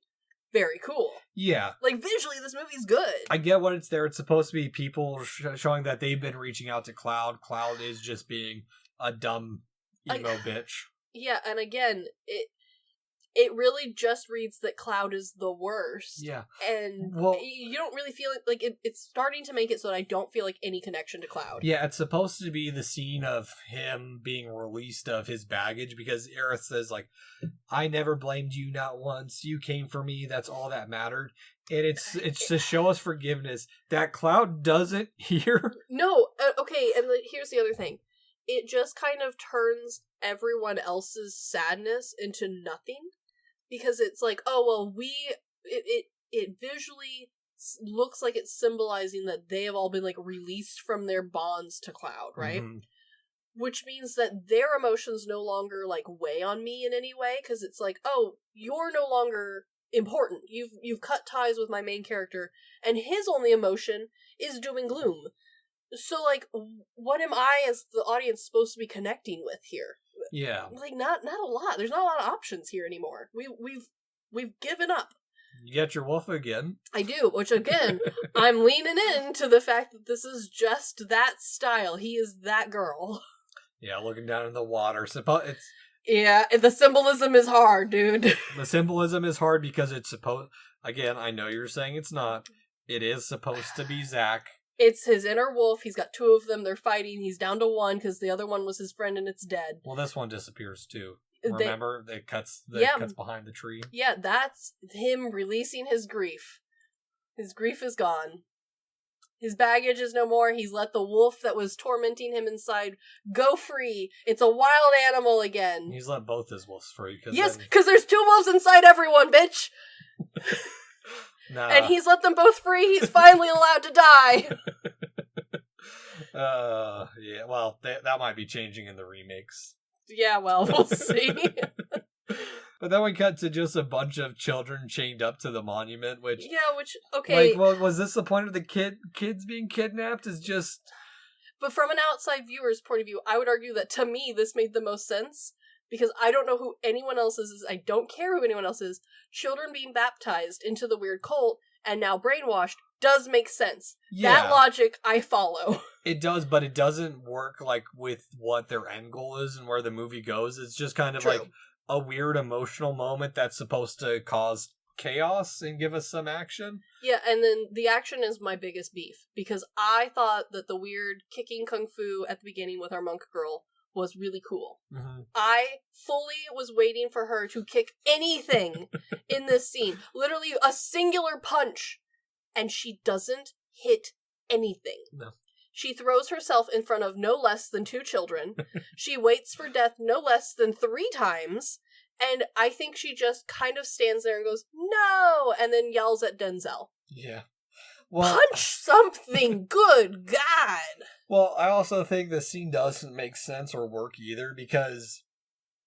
very cool. Yeah. Like, visually, this movie's good. I get what it's there. It's supposed to be people showing that they've been reaching out to Cloud. Cloud is just being a dumb emo bitch. Yeah, and again, it really just reads that Cloud is the worst. Yeah. And you don't really feel it, like, it's starting to make it so that I don't feel like any connection to Cloud. Yeah, it's supposed to be the scene of him being released of his baggage, because Aerith says, like, I never blamed you, not once. You came for me, that's all that mattered. And it's to show us forgiveness that Cloud doesn't hear. No, okay, and here's the other thing. It just kind of turns everyone else's sadness into nothing. Because it's like, oh, well, it visually looks like it's symbolizing that they have all been, like, released from their bonds to Cloud, right? Mm-hmm. Which means that their emotions no longer, like, weigh on me in any way, because it's like, oh, you're no longer important. You've cut ties with my main character, and his only emotion is doom and gloom. So, like, what am I, as the audience, supposed to be connecting with here? Yeah. Like, not a lot. There's not a lot of options here anymore. We've given up. You get your wolf again. I do, which, again, I'm leaning into the fact that this is just that style. He is that girl. Yeah, looking down in the water. Yeah, the symbolism is hard, dude. The symbolism is hard because it's supposed... Again, I know you're saying it's not. It is supposed to be Zack. It's his inner wolf. He's got 2 of them. They're fighting. He's down to 1 because the other one was his friend and it's dead. Well, this one disappears too. Remember? It cuts behind the tree. Yeah, that's him releasing his grief. His grief is gone. His baggage is no more. He's let the wolf that was tormenting him inside go free. It's a wild animal again. He's let both his wolves free. Yes, because there's 2 wolves inside everyone, bitch! Nah. And he's let them both free. He's finally allowed to die. Yeah, well, that might be changing in the remakes. Yeah, well, we'll see. But then we cut to just a bunch of children chained up to the monument, okay. Like, well, was this the point of the kids being kidnapped? Is just... But from an outside viewer's point of view, I would argue that, to me, this made the most sense. Because I don't know who anyone else is. I don't care who anyone else is. Children being baptized into the weird cult and now brainwashed does make sense. Yeah. That logic I follow. It does, but it doesn't work like with what their end goal is and where the movie goes. It's just kind of like a weird emotional moment that's supposed to cause chaos and give us some action. Yeah, and then the action is my biggest beef. Because I thought that the weird kicking kung fu at the beginning with our monk girl was really cool. Mm-hmm. I fully was waiting for her to kick anything in this scene. Literally a singular punch. And she doesn't hit anything. No. She throws herself in front of no less than 2 children. She waits for death no less than 3 times. And I think she just kind of stands there and goes, no! And then yells at Denzel. Yeah. Well, punch something! Good God! Well, I also think the scene doesn't make sense or work either, because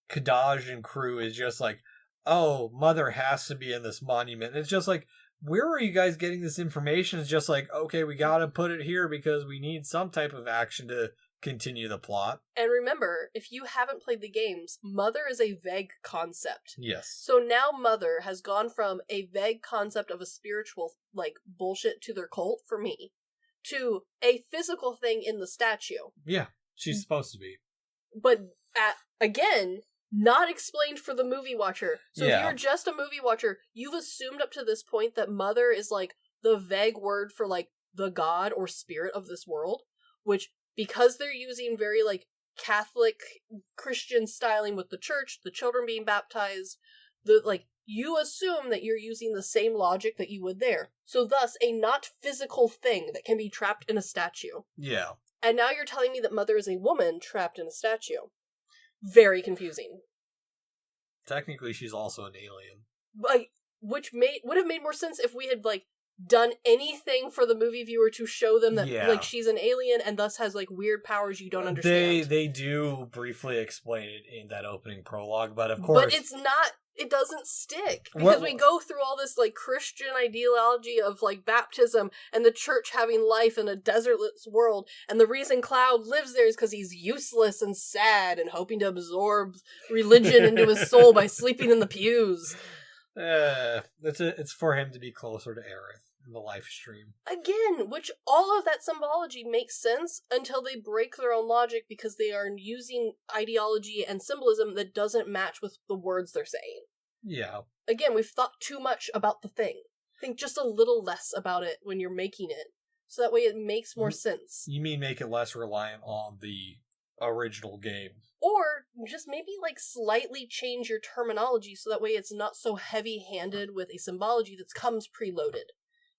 Kadaj and crew is just like, oh, Mother has to be in this monument. It's just like, where are you guys getting this information? It's just like, okay, we gotta put it here because we need some type of action to continue the plot. And remember, if you haven't played the games, Mother is a vague concept. Yes. So now Mother has gone from a vague concept of a spiritual, like, bullshit to their cult, for me, to a physical thing in the statue. Yeah, she's supposed to be. But, again, not explained for the movie watcher. So Yeah. if you're just a movie watcher, you've assumed up to this point that Mother is, like, the vague word for, like, the god or spirit of this world, which, because they're using very, like, Catholic Christian styling with the church, the children being baptized, you assume that you're using the same logic that you would there. So thus, a not physical thing that can be trapped in a statue. Yeah. And now you're telling me that Mother is a woman trapped in a statue. Very confusing. Technically, she's also an alien. Like, which would have made more sense if we had, like, done anything for the movie viewer to show them that, like, she's an alien and thus has, like, weird powers you don't understand. They do briefly explain it in that opening prologue, but of course... But it's not... It doesn't stick. Because we go through all this, like, Christian ideology of, like, baptism and the church having life in a desertless world, and the reason Cloud lives there is because he's useless and sad and hoping to absorb religion into his soul by sleeping in the pews. It's for him to be closer to Aerith in the live stream. Again, which all of that symbology makes sense until they break their own logic because they are using ideology and symbolism that doesn't match with the words they're saying. Yeah. Again, we've thought too much about the thing. Think just a little less about it when you're making it, so that way it makes more sense. You mean make it less reliant on the original game? Or just maybe, like, slightly change your terminology so that way it's not so heavy-handed with a symbology that comes preloaded.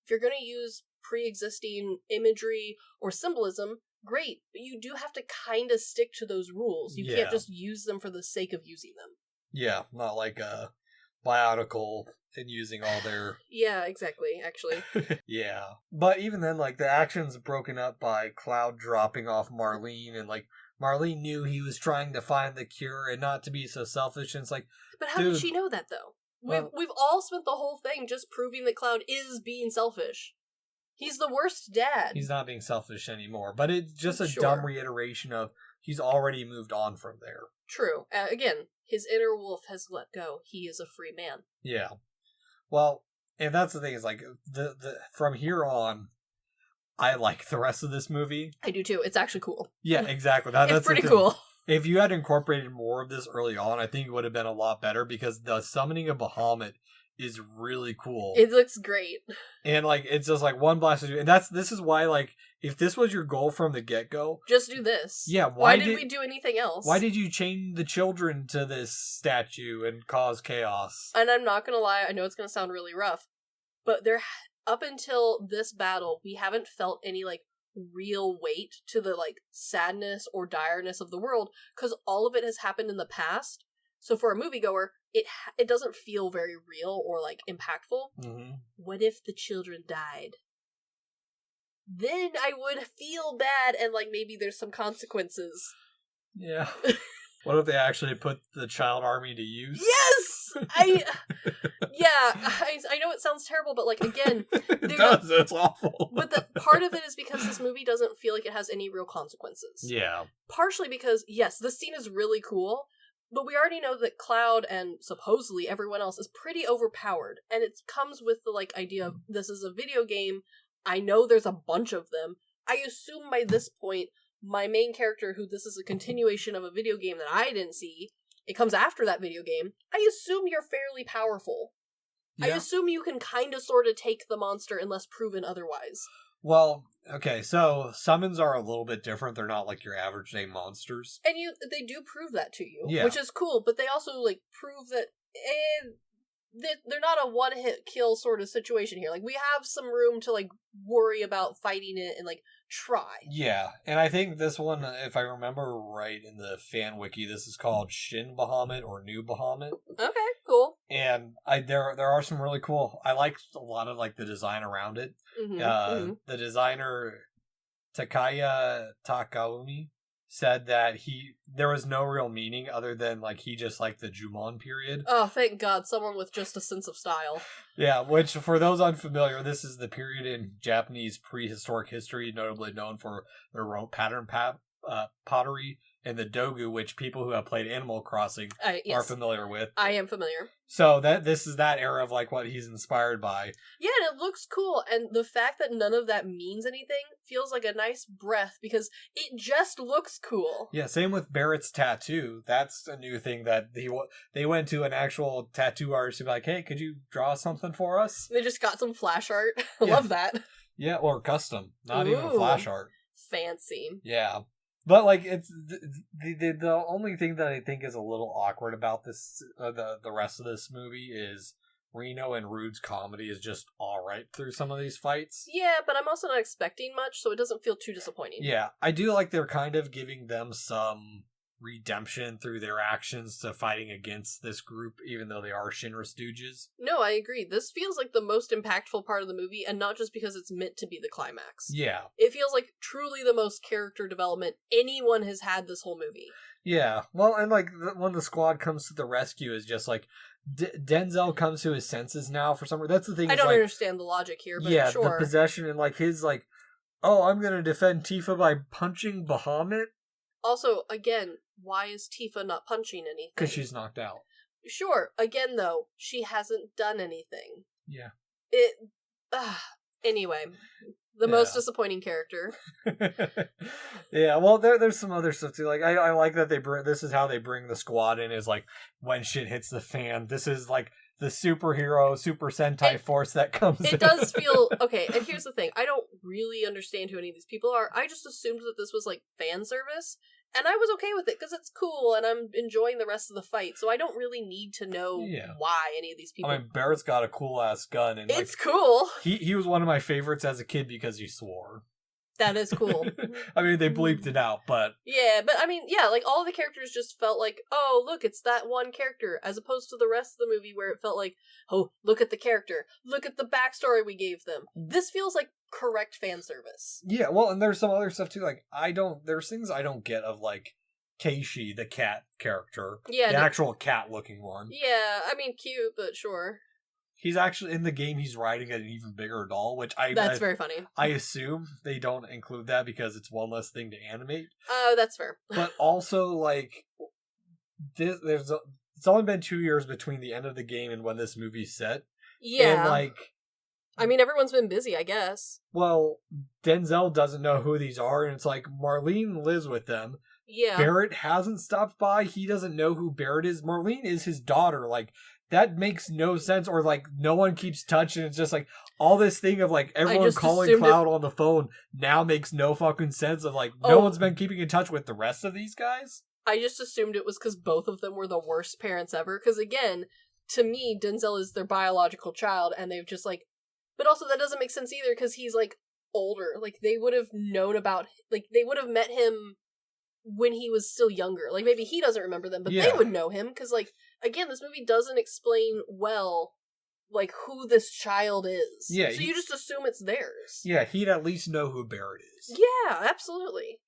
If you're going to use pre-existing imagery or symbolism, great, but you do have to kind of stick to those rules. You can't just use them for the sake of using them. Yeah, not like a Biotical and using all their... Yeah, exactly, actually. Yeah. But even then, like, the action's broken up by Cloud dropping off Marlene, and, like, Marlene knew he was trying to find the cure and not to be so selfish, and it's like... But how did she know that, though? We've all spent the whole thing just proving that Cloud is being selfish. He's the worst dad. He's not being selfish anymore, but it's just a dumb reiteration of he's already moved on from there. True. Again, his inner wolf has let go. He is a free man. Yeah. Well, and that's the thing, is like, the from here on, I like the rest of this movie. I do too. It's actually cool. Yeah, exactly. It's pretty cool. If you had incorporated more of this early on, I think it would have been a lot better, because the summoning of Bahamut is really cool. It looks great. And, like, it's just like one blast. And this is why, like, if this was your goal from the get-go... Just do this. Yeah, why did we do anything else? Why did you chain the children to this statue and cause chaos? And I'm not gonna lie, I know it's gonna sound really rough, but up until this battle, we haven't felt any, like, real weight to the, like, sadness or direness of the world, because all of it has happened in the past. So for a moviegoer, it doesn't feel very real or, like, impactful. Mm-hmm. What if the children died? Then I would feel bad, and, like, maybe there's some consequences. Yeah. What if they actually put the child army to use? Yes! I know it sounds terrible, but, like, again... It does, it's awful. But the part of it is because this movie doesn't feel like it has any real consequences. Yeah. Partially because, yes, this scene is really cool, but we already know that Cloud and supposedly everyone else is pretty overpowered, and it comes with the, like, idea of, this is a video game, I know there's a bunch of them, I assume by this point, my main character, who this is a continuation of a video game that I didn't see, it comes after that video game, I assume you're fairly powerful. Yeah. I assume you can kind of sort of take the monster unless proven otherwise. Well, okay, so summons are a little bit different. They're not like your average day monsters. And they do prove that to you, yeah. Which is cool, but they also, like, prove that they're not a one-hit kill sort of situation here. Like, we have some room to, like, worry about fighting it and, like, try. Yeah, and I think this one, if I remember right in the fan wiki, this is called Shin Bahamut or New Bahamut. Okay, cool. And there are some really cool. I liked a lot of like the design around it. The designer Takaya Takaumi said that there was no real meaning other than like he just liked the Jumon period. Oh, thank God, someone with just a sense of style. Yeah, which for those unfamiliar, this is the period in Japanese prehistoric history notably known for their rope pattern pottery and the dogu, which people who have played Animal Crossing are familiar with. I am familiar. So this is that era of like what he's inspired by. Yeah, and it looks cool, and the fact that none of that means anything feels like a nice breath because it just looks cool. Yeah, same with Barrett's tattoo. That's a new thing that they went to an actual tattoo artist to be like, hey, could you draw something for us? They just got some flash art. I love that. Yeah, or custom, not even flash art. Fancy. Yeah. But like it's the only thing that I think is a little awkward about this the rest of this movie is Reno and Rude's comedy is just all right through some of these fights. Yeah, but I'm also not expecting much, so it doesn't feel too disappointing. Yeah, I do like they're kind of giving them some redemption through their actions to fighting against this group, even though they are Shinra stooges. No, I agree. This feels like the most impactful part of the movie, and not just because it's meant to be the climax. Yeah. It feels like truly the most character development anyone has had this whole movie. Yeah. Well, and like when the squad comes to the rescue is just like Denzel comes to his senses now for some reason. That's the thing. I don't understand the logic here, but yeah, sure. The possession and like his like, oh, I'm gonna defend Tifa by punching Bahamut. Also, again, why is Tifa not punching anything? Because she's knocked out. Sure. Again, though, she hasn't done anything. Yeah. Anyway, the most disappointing character. Yeah, well, there's some other stuff too. Like, I like that this is how they bring the squad in, is like when shit hits the fan. This is like the superhero, Super Sentai force that comes in. It does feel... Okay, and here's the thing. I don't really understand who any of these people are. I just assumed that this was like fan service. And I was okay with it because it's cool and I'm enjoying the rest of the fight. So I don't really need to know why any of these people... I mean, Barrett's got a cool-ass gun. And it's cool. He was one of my favorites as a kid because he swore. That is cool. I mean, they bleeped it out, but... Yeah, but I mean, yeah, like all the characters just felt like, oh, look, it's that one character, as opposed to the rest of the movie where it felt like, oh, look at the character, look at the backstory we gave them. This feels like correct fan service. Yeah, well, and there's some other stuff too, like, there's things I don't get of, like, Keishi, the cat character. Yeah. The actual cat-looking one. Yeah, I mean, cute, but sure. He's actually, in the game, he's riding an even bigger doll, which That's very funny. I assume they don't include that because it's one less thing to animate. Oh, that's fair. But also, like, it's only been 2 years between the end of the game and when this movie's set. Yeah. And, like... I mean, everyone's been busy, I guess. Well, Denzel doesn't know who these are, and it's like, Marlene lives with them. Yeah. Barrett hasn't stopped by. He doesn't know who Barrett is. Marlene is his daughter. Like, that makes no sense. Or, like, no one keeps touching. It's just, like, all this thing of, like, everyone calling Cloud on the phone now makes no fucking sense of, like, no one's been keeping in touch with the rest of these guys. I just assumed it was because both of them were the worst parents ever. Because, again, to me, Denzel is their biological child, and they've just, like... But also, that doesn't make sense either, because he's, like, older. Like, they would have known about... Like, they would have met him when he was still younger. Like, maybe he doesn't remember them, but they would know him, because, like, again, this movie doesn't explain well, like, who this child is. Yeah. So you just assume it's theirs. Yeah, he'd at least know who Barrett is. Yeah, absolutely.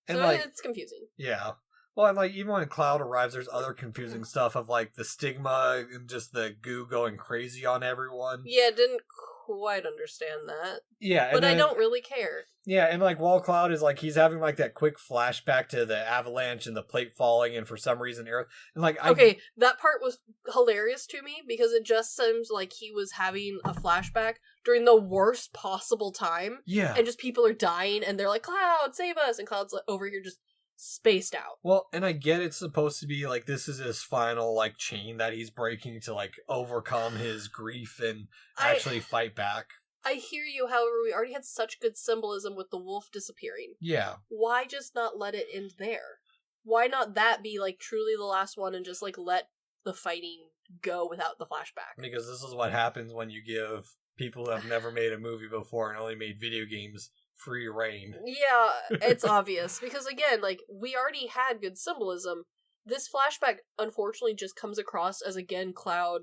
And so like, it's confusing. Yeah. Well, and, like, even when Cloud arrives, there's other confusing stuff of, like, the stigma and just the goo going crazy on everyone. Yeah, didn't quite understand that. Yeah. But I don't really care. Yeah, and, like, while Cloud is, like, he's having, like, that quick flashback to the avalanche and the plate falling, and for some reason, and, like... Okay, that part was hilarious to me, because it just seems like he was having a flashback during the worst possible time. Yeah. And just people are dying, and they're like, Cloud, save us! And Cloud's like, over here just spaced out. Well, and I get it's supposed to be like this is his final like chain that he's breaking to like overcome his grief and actually fight back. I hear you, however, we already had such good symbolism with the wolf disappearing. Yeah. Why just not let it end there? Why not that be like truly the last one and just like let the fighting go without the flashback? Because this is what happens when you give people who have never made a movie before and only made video games free reign. Yeah, it's obvious. Because again, like, we already had good symbolism. This flashback, unfortunately, just comes across as, again, Cloud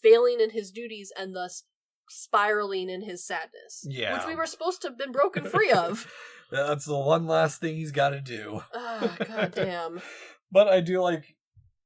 failing in his duties and thus spiraling in his sadness. Yeah. Which we were supposed to have been broken free of. That's the one last thing he's got to do. Ah, goddamn. But I do like,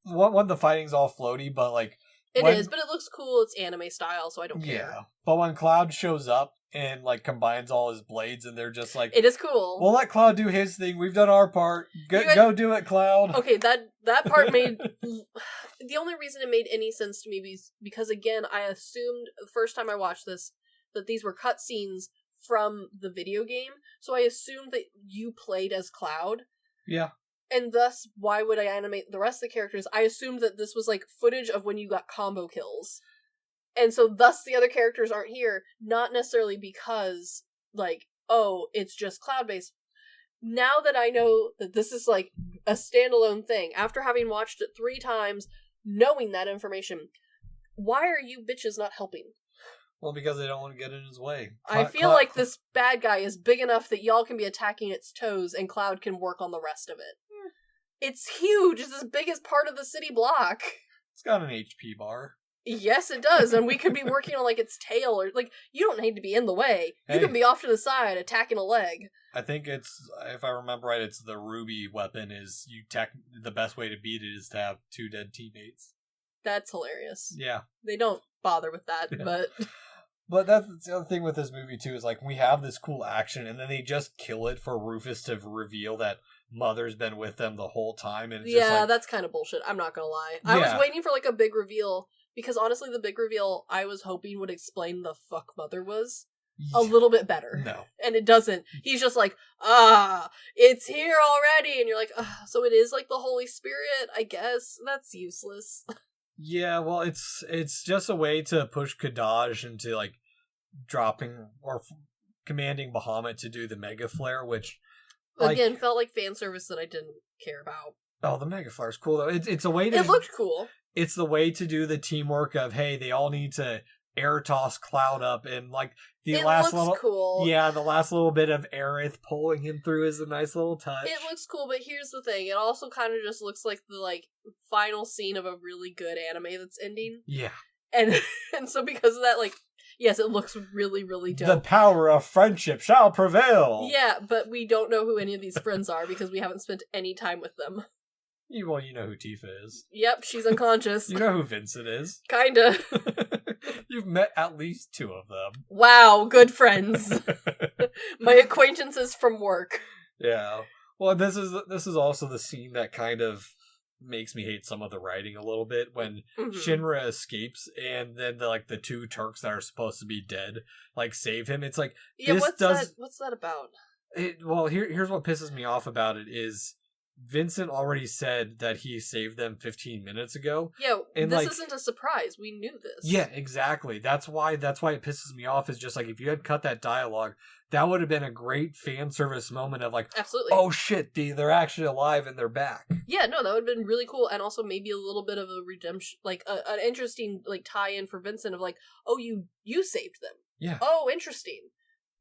one, the fighting's all floaty, but like... It is, but it looks cool. It's anime style, so I don't care. Yeah. But when Cloud shows up and like combines all his blades and they're just like... It is cool. We'll let Cloud do his thing. We've done our part. Go do it, Cloud. Okay, that part made... The only reason it made any sense to me is because, again, I assumed the first time I watched this that these were cutscenes from the video game, so I assumed that you played as Cloud. Yeah. And thus, why would I animate the rest of the characters? I assumed that this was, like, footage of when you got combo kills. And so, thus, the other characters aren't here, not necessarily because, like, oh, it's just Cloud-based. Now that I know that this is, like, a standalone thing, after having watched it 3 times, knowing that information, why are you bitches not helping? Well, because they don't want to get in his way. I feel like this bad guy is big enough that y'all can be attacking its toes and Cloud can work on the rest of it. It's huge. It's as big as part of the city block. It's got an HP bar. Yes, it does. And we could be working on, like, its tail or, like, you don't need to be in the way. You can be off to the side attacking a leg. I think it's, if I remember right, it's the Ruby weapon is the best way to beat it is to have 2 dead teammates. That's hilarious. Yeah. They don't bother with that, but... But that's the other thing with this movie, too, is, like, we have this cool action, and then they just kill it for Rufus to reveal that Mother's been with them the whole time, and it's just like... that's kind of bullshit, I'm not gonna lie. I was waiting for, like, a big reveal, because honestly, the big reveal I was hoping would explain the fuck Mother was a little bit better. No. And it doesn't. He's just like, it's here already, and you're like, so it is, like, the Holy Spirit, I guess? That's useless. Yeah, well, it's just a way to push Kadaj into, like, dropping or commanding Bahamut to do the Mega Flare, which, like, again, felt like fan service that I didn't care about. Oh, the Mega Flare is cool, though. It's a way to... It looked cool. It's the way to do the teamwork of, hey, they all need to air toss Cloud up, and, like, the last little... cool. Yeah, the last little bit of Aerith pulling him through is a nice little touch. It looks cool, but here's the thing. It also kind of just looks like the, like, final scene of a really good anime that's ending. Yeah. And so because of that, like, yes, it looks really, really dope. The power of friendship shall prevail! Yeah, but we don't know who any of these friends are because we haven't spent any time with them. Well, you know who Tifa is. Yep, she's unconscious. You know who Vincent is. Kinda. You've met at least 2 of them. Wow, good friends. My acquaintances from work. Yeah. Well, this is also the scene that kind of makes me hate some of the writing a little bit when Shinra escapes and then the 2 Turks that are supposed to be dead like save him. It's like, yeah, this what's that about? Here's what pisses me off about it is Vincent already said that he saved them 15 minutes ago. Yeah, and this isn't a surprise. We knew this. Yeah, exactly. That's why it pisses me off, is just like, if you had cut that dialogue, that would have been a great fan service moment of like, absolutely. Oh shit, they're actually alive and they're back. Yeah, no, that would have been really cool, and also maybe a little bit of a redemption, like an interesting like tie-in for Vincent of like, oh, you saved them. Yeah. Oh, interesting.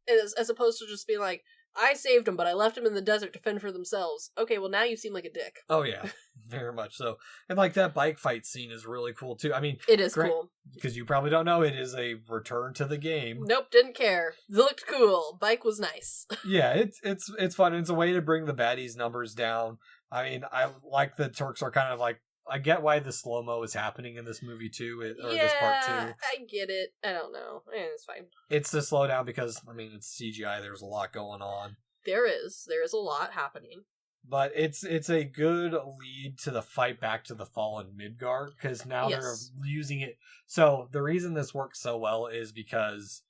As opposed to just being like, I saved them, but I left them in the desert to fend for themselves. Okay, well now you seem like a dick. Oh yeah, very much so. And like that bike fight scene is really cool too. I mean, it is cool. Because you probably don't know, it is a return to the game. Nope, didn't care. It looked cool. Bike was nice. Yeah, it's fun. It's a way to bring the baddies numbers down. I mean, I like the Turks are kind of like, I get why the slow-mo is happening in this movie too, or this part too. I get it. I don't know. It's fine. It's the slowdown because, I mean, it's CGI. There's a lot going on. There is a lot happening. But it's a good lead to the fight back to the fallen Midgard, because now they're using it. So the reason this works so well is because,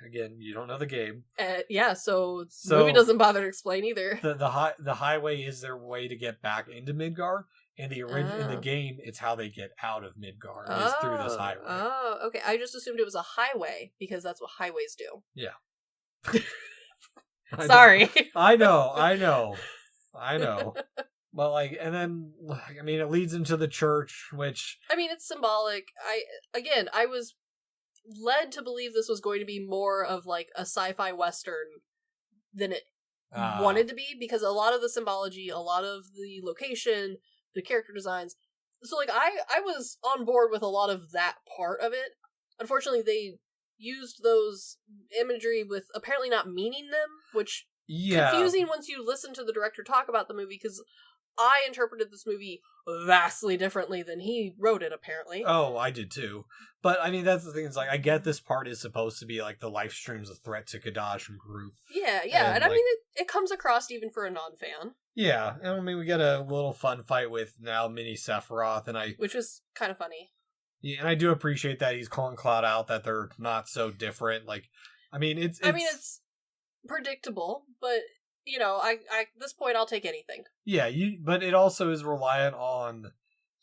again, you don't know the game. Yeah, so the movie doesn't bother to explain either. The highway is their way to get back into Midgard. In the game, it's how they get out of Midgard is through this highway. Oh, okay. I just assumed it was a highway because that's what highways do. Yeah. Sorry. I know. But like, and then, I mean, it leads into the church, which... I mean, it's symbolic. I was led to believe this was going to be more of like a sci-fi western than it wanted to be, because a lot of the symbology, a lot of the location, the character designs. So, like, I was on board with a lot of that part of it. Unfortunately, they used those imagery with apparently not meaning them, which confusing once you listen to the director talk about the movie, because I interpreted this movie vastly differently than he wrote it, apparently. Oh, I did too. But, I mean, that's the thing, is, like, I get this part is supposed to be, like, the life stream's a threat to Kadash and group. Yeah, and I mean, it comes across even for a non-fan. Yeah, and I mean, we get a little fun fight with now Mini Sephiroth, which was kind of funny. Yeah, and I do appreciate that he's calling Cloud out, that they're not so different. Like, I mean, it's predictable, but, you know, I at this point, I'll take anything. Yeah, but it also is reliant on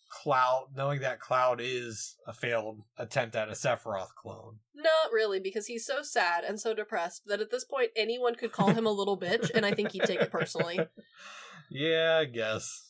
Cloud, knowing that Cloud is a failed attempt at a Sephiroth clone. Not really, because he's so sad and so depressed that at this point, anyone could call him a little bitch, and I think he'd take it personally. Yeah, I guess.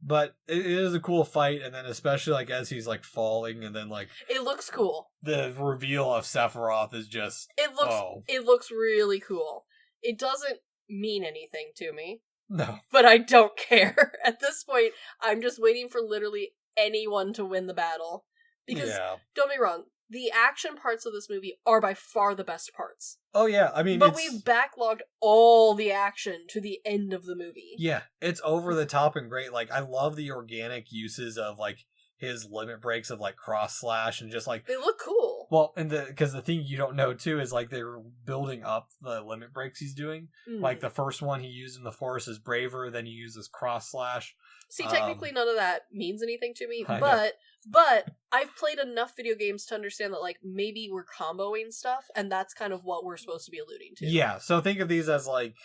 But it is a cool fight, and then especially, like, as he's, like, falling, and then, like... It looks cool. The reveal of Sephiroth is just... It looks really cool. It doesn't mean anything to me. No. But I don't care. At this point, I'm just waiting for literally anyone to win the battle. Because, don't be wrong, the action parts of this movie are by far the best parts. Oh, yeah, I mean, but we've backlogged all the action to the end of the movie. Yeah, it's over the top and great. Like, I love the organic uses of, like, his limit breaks of, like, cross slash and just, like... They look cool. Well, and because the thing you don't know, too, is, like, they're building up the limit breaks he's doing. Like, the first one he used in the forest is Braver, then he uses cross slash. See, technically none of that means anything to me, but I've played enough video games to understand that, like, maybe we're comboing stuff, and that's kind of what we're supposed to be alluding to. Yeah, so think of these as, like,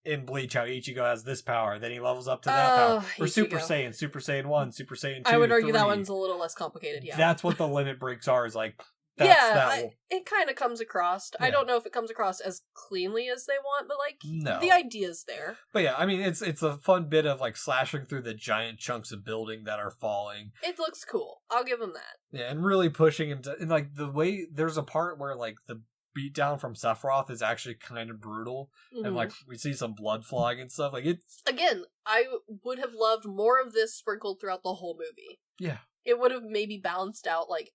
in Bleach, how Ichigo has this power, then he levels up to that power. Or Super Saiyan 1, Super Saiyan 2, I would argue 3. that one's a little less complicated, yeah. That's what the limit breaks are, is, like... It kind of comes across. Yeah. I don't know if it comes across as cleanly as they want, but, like, the idea's there. But yeah, I mean, it's a fun bit of, like, slashing through the giant chunks of building that are falling. It looks cool. I'll give him that. Yeah, and really pushing him to... And, like, the way... There's a part where, like, the beatdown from Sephiroth is actually kind of brutal. Mm-hmm. And, like, we see some blood flying and stuff. Like, it's... Again, I would have loved more of this sprinkled throughout the whole movie. Yeah. It would have maybe balanced out, like,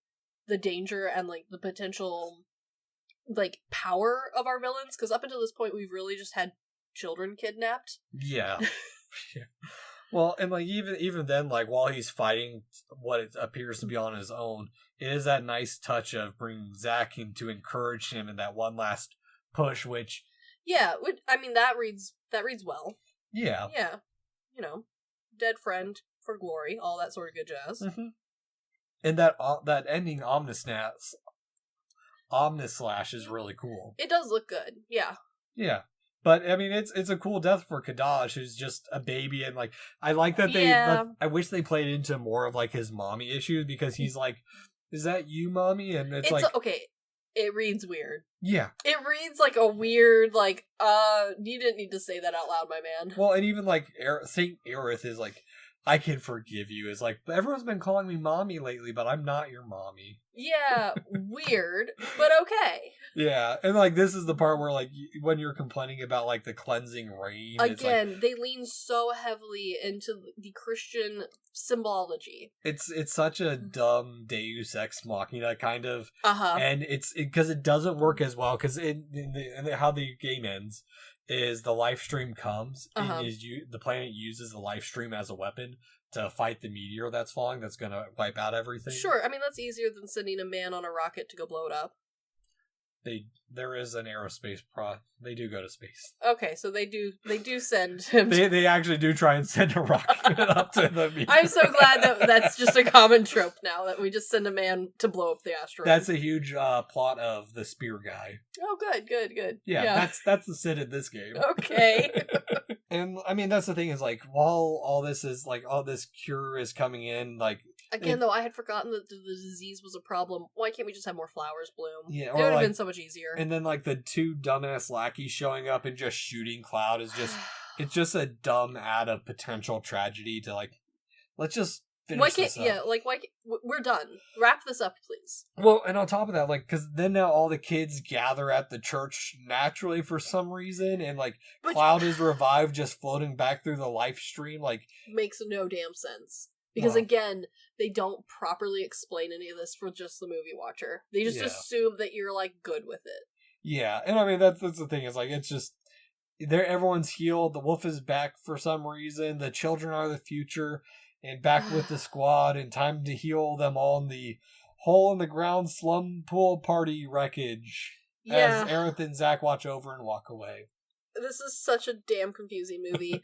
the danger and, like, the potential, like, power of our villains, because up until this point we've really just had children kidnapped. Yeah. Yeah. Well, and, like, even then, like, while he's fighting what it appears to be on his own, it is that nice touch of bringing Zack in to encourage him in that one last push, which... Yeah, I mean, that reads well. Yeah. Yeah. You know, dead friend for glory, all that sort of good jazz. Mm-hmm. And that ending Omnislash is really cool. It does look good, yeah. Yeah. But, I mean, it's a cool death for Kadash, who's just a baby, and, like, I like that they... Like, I wish they played into more of, like, his mommy issues, because he's like, is that you, mommy? And it's like... Okay, it reads weird. Yeah. It reads like a weird, like, you didn't need to say that out loud, my man. Well, and even, like, Saint Aerith is like, I can forgive you. It's like, everyone's been calling me mommy lately, but I'm not your mommy. Yeah, weird, but okay. Yeah, and, like, this is the part where, like, when you're complaining about, like, the cleansing rain... Again, like, they lean so heavily into the Christian symbology. It's such a dumb Deus Ex Machina kind of... Uh-huh. And it's... Because it doesn't work as well, because how the game ends is the life stream comes, and the planet uses the life stream as a weapon to fight the meteor that's falling, that's going to wipe out everything. Sure, I mean, that's easier than sending a man on a rocket to go blow it up. There is an aerospace they do go to space. Okay, so they do send him. They actually do try and send a rocket up to the meteor. I'm so glad that's just a common trope now, that we just send a man to blow up the asteroid. That's a huge plot of the spear guy. Oh, good. Yeah. That's the Sid in this game. Okay. And, I mean, that's the thing is, like, while all this is, like, all this cure is coming in, like... Again, though, I had forgotten that the disease was a problem. Why can't we just have more flowers bloom? Yeah, it would have been so much easier. And then, like, the two dumbass lackeys showing up and just shooting Cloud is just... It's just a dumb add of potential tragedy to, like... Let's just finish this up. Yeah, like, we're done. Wrap this up, please. Well, and on top of that, like, because then now all the kids gather at the church naturally for some reason, and, like, Cloud is revived just floating back through the life stream, like... Makes no damn sense. Because, again, they don't properly explain any of this for just the movie watcher. They just assume that you're, like, good with it. Yeah, and I mean, that's the thing, is, like, it's just... Everyone's healed, the wolf is back for some reason, the children are the future... And back with the squad, and time to heal them all in the hole-in-the-ground slum pool party wreckage. Yeah. As Aerith and Zack watch over and walk away. This is such a damn confusing movie.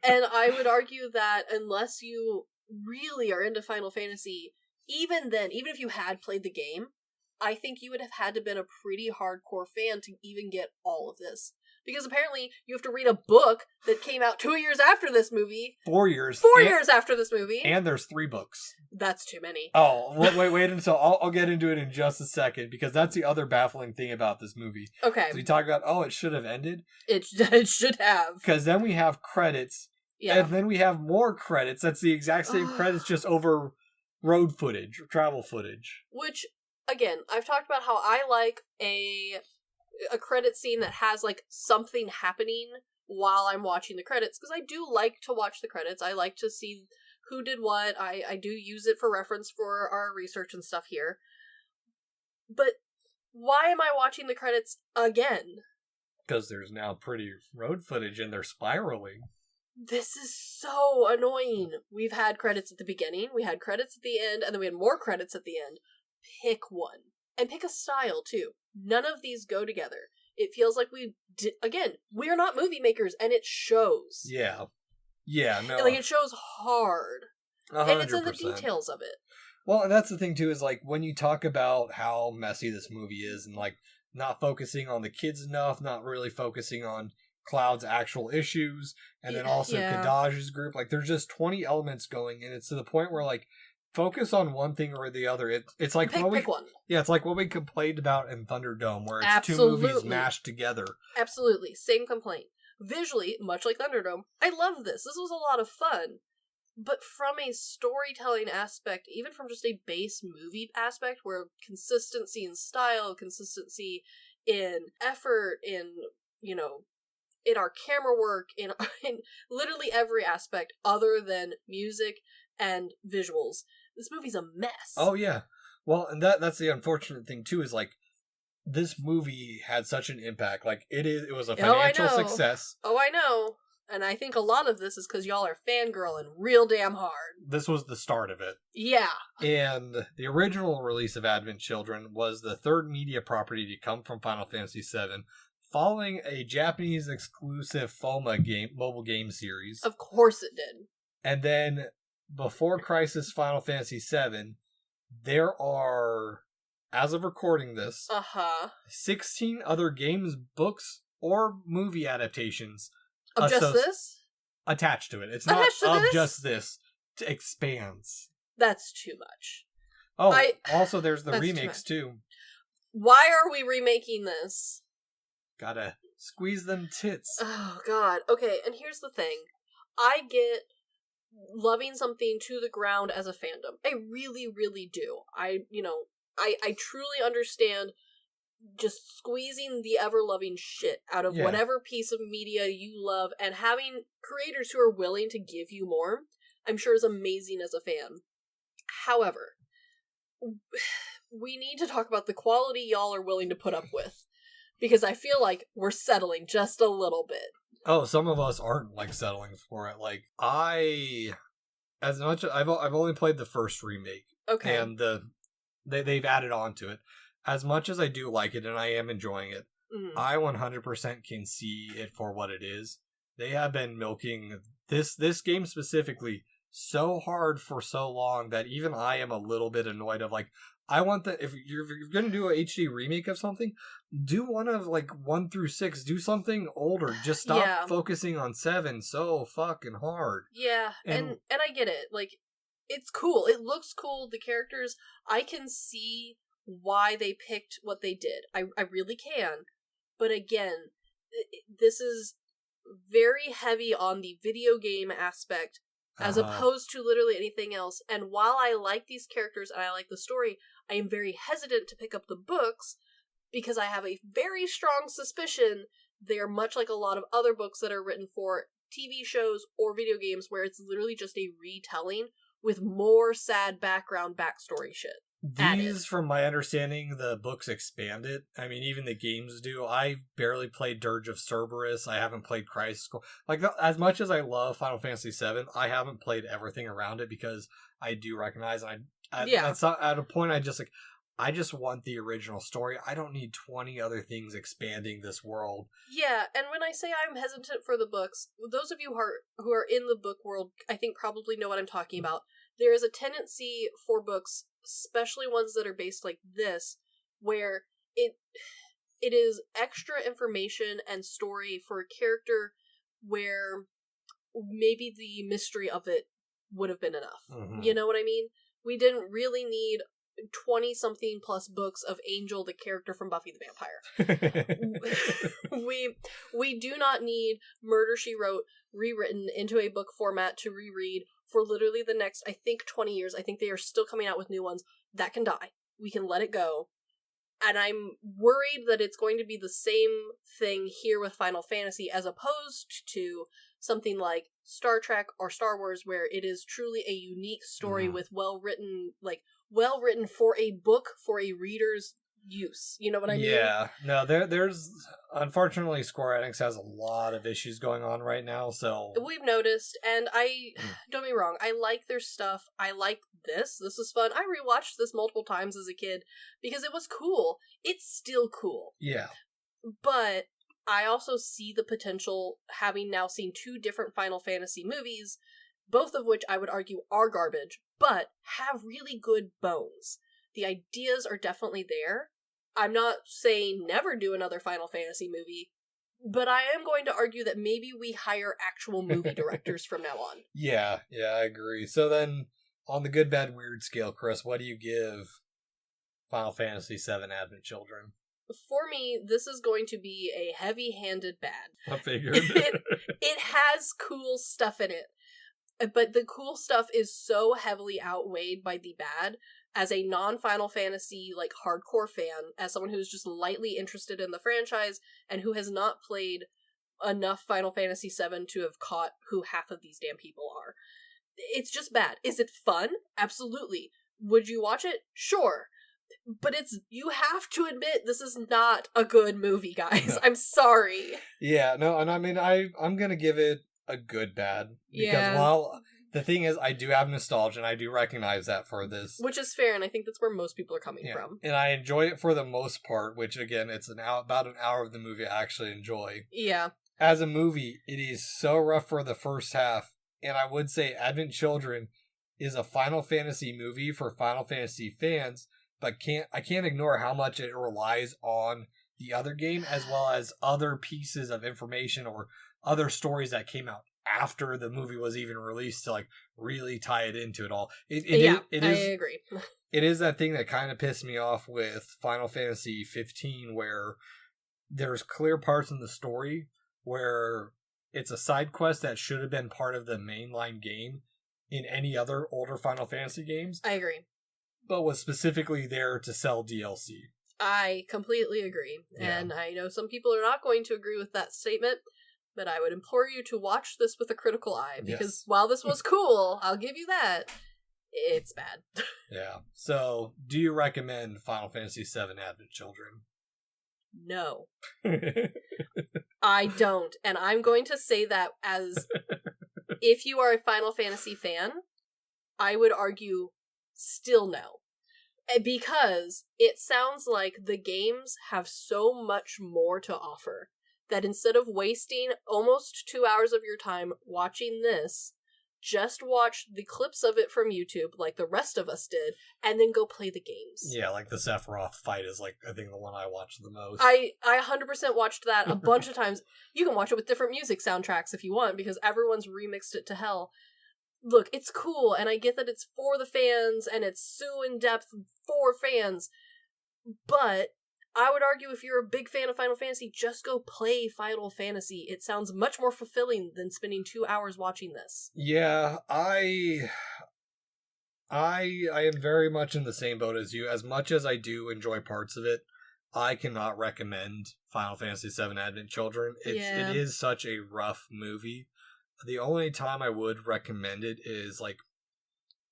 And I would argue that unless you really are into Final Fantasy, even then, even if you had played the game, I think you would have had to been a pretty hardcore fan to even get all of this. Because apparently you have to read a book that came out 2 years after this movie. 4 years. 4 years after this movie. And there's 3 books. That's too many. Oh, wait until... I'll get into it in just a second, because that's the other baffling thing about this movie. Okay. So you talk about, it should have ended. It should have. Because then we have credits. Yeah. And then we have more credits. That's the exact same credits, just over road footage, or travel footage. Which, again, I've talked about how I like a credit scene that has, like, something happening while I'm watching the credits, because I do like to watch the credits. I like to see who did what. I do use it for reference for our research and stuff here. But why am I watching the credits again? Because there's now pretty road footage and they're spiraling. This is so annoying. We've had credits at the beginning, we had credits at the end, and then we had more credits at the end. Pick one. And pick a style, too. None of these go together. It feels like again, we're not movie makers, and it shows. Yeah. Yeah, no. Like, it shows hard. 100%. And it's in the details of it. Well, and that's the thing, too, is, like, when you talk about how messy this movie is, and, like, not focusing on the kids enough, not really focusing on Cloud's actual issues, and then also Kadaj's group, like, there's just 20 elements going, and it's to the point where, like, focus on one thing or the other. It's like pick one. Yeah, it's like what we complained about in Thunderdome, where it's 2 movies mashed together. Absolutely, same complaint. Visually, much like Thunderdome, I love this. This was a lot of fun. But from a storytelling aspect, even from just a base movie aspect, where consistency in style, consistency in effort, in our camera work, in literally every aspect other than music and visuals, this movie's a mess. Oh, yeah. Well, and that's the unfortunate thing, too, is, like, this movie had such an impact. Like, it was a financial success. Oh, I know. And I think a lot of this is because y'all are fangirling real damn hard. This was the start of it. Yeah. And the original release of Advent Children was the third media property to come from Final Fantasy VII, following a Japanese exclusive FOMA mobile game series. Of course it did. And then, before Crisis Final Fantasy VII, there are, as of recording this, 16 other games, books, or movie adaptations of just this? Attached to it. It's not of just this. It expands. That's too much. Oh, also there's the remakes too. Why are we remaking this? Gotta squeeze them tits. Oh, God. Okay, and here's the thing. I get loving something to the ground as a fandom. I really, really do. I truly understand just squeezing the ever-loving shit out of whatever piece of media you love, and having creators who are willing to give you more, I'm sure is amazing as a fan. However, we need to talk about the quality y'all are willing to put up with, because I feel like we're settling just a little bit. Oh, some of us aren't, like, settling for it. Like, I've only played the first remake. Okay. And they've added on to it. As much as I do like it, and I am enjoying it, I 100% can see it for what it is. They have been milking this game specifically so hard for so long that even I am a little bit annoyed of, like, I want if you're going to do a HD remake of something, do one of, like, 1 through 6. Do something older. Just stop focusing on 7 so fucking hard. Yeah, and I get it. Like, it's cool. It looks cool. The characters, I can see why they picked what they did. I really can. But again, this is very heavy on the video game aspect as opposed to literally anything else. And while I like these characters and I like the story, I am very hesitant to pick up the books because I have a very strong suspicion they are much like a lot of other books that are written for TV shows or video games where it's literally just a retelling with more sad backstory shit. These, from my understanding, the books expand it. I mean, even the games do. I barely played Dirge of Cerberus. I haven't played Crisis Core. Like, as much as I love Final Fantasy VII, I haven't played everything around it because I do recognize, that's not, at a point I just want the original story. I don't need 20 other things expanding this world. Yeah, and when I say I'm hesitant for the books, those of you who are in the book world, I think probably know what I'm talking about. There is a tendency for books, especially ones that are based like this, where it is extra information and story for a character where maybe the mystery of it would have been enough. Mm-hmm. You know what I mean? We didn't really need 20-something plus books of Angel, the character from Buffy the Vampire. we do not need Murder, She Wrote rewritten into a book format to reread for literally the next, I think, 20 years. I think they are still coming out with new ones. That can die. We can let it go. And I'm worried that it's going to be the same thing here with Final Fantasy as opposed to something like Star Trek or Star Wars, where it is truly a unique story with well written for a book for a reader's use. You know what I mean? Yeah. No, there's unfortunately Square Enix has a lot of issues going on right now, so we've noticed, and don't be wrong, I like their stuff. I like this. This is fun. I rewatched this multiple times as a kid because it was cool. It's still cool. Yeah. But I also see the potential, having now seen 2 different Final Fantasy movies, both of which I would argue are garbage, but have really good bones. The ideas are definitely there. I'm not saying never do another Final Fantasy movie, but I am going to argue that maybe we hire actual movie directors from now on. Yeah, I agree. So then, on the good, bad, weird scale, Chris, what do you give Final Fantasy VII Advent Children? For me, this is going to be a heavy-handed bad. I figured. It has cool stuff in it, but the cool stuff is so heavily outweighed by the bad. As a non-Final Fantasy, hardcore fan, as someone who's just lightly interested in the franchise, and who has not played enough Final Fantasy VII to have caught who half of these damn people are. It's just bad. Is it fun? Absolutely. Would you watch it? Sure. But you have to admit, this is not a good movie, guys. No. I'm sorry. Yeah, no, and I mean, I'm gonna give it a good bad. Because while the thing is, I do have nostalgia, and I do recognize that for this. Which is fair, and I think that's where most people are coming from. And I enjoy it for the most part, which, again, it's about an hour of the movie I actually enjoy. Yeah. As a movie, it is so rough for the first half, and I would say Advent Children is a Final Fantasy movie for Final Fantasy fans, but I can't ignore how much it relies on the other game, as well as other pieces of information or other stories that came out after the movie was even released to really tie it into it all. I agree. It is that thing that kind of pissed me off with Final Fantasy 15, where there's clear parts in the story where it's a side quest that should have been part of the mainline game in any other older Final Fantasy games. I agree. But was specifically there to sell DLC. I completely agree. Yeah. And I know some people are not going to agree with that statement, but I would implore you to watch this with a critical eye, because while this was cool, I'll give you that, it's bad. Yeah. So, do you recommend Final Fantasy VII Advent Children? No. I don't. And I'm going to say that as, if you are a Final Fantasy fan, I would argue still no. Because it sounds like the games have so much more to offer that instead of wasting almost 2 hours of your time watching this, just watch the clips of it from YouTube like the rest of us did, and then go play the games. Yeah, like the Sephiroth fight is I think the one I watched the most. I 100% watched that a bunch of times. You can watch it with different music soundtracks if you want, because everyone's remixed it to hell. Look, it's cool, and I get that it's for the fans, and it's so in-depth for fans, but I would argue if you're a big fan of Final Fantasy, just go play Final Fantasy. It sounds much more fulfilling than spending 2 hours watching this. Yeah, I am very much in the same boat as you. As much as I do enjoy parts of it, I cannot recommend Final Fantasy VII Advent Children. It is such a rough movie. The only time I would recommend it is like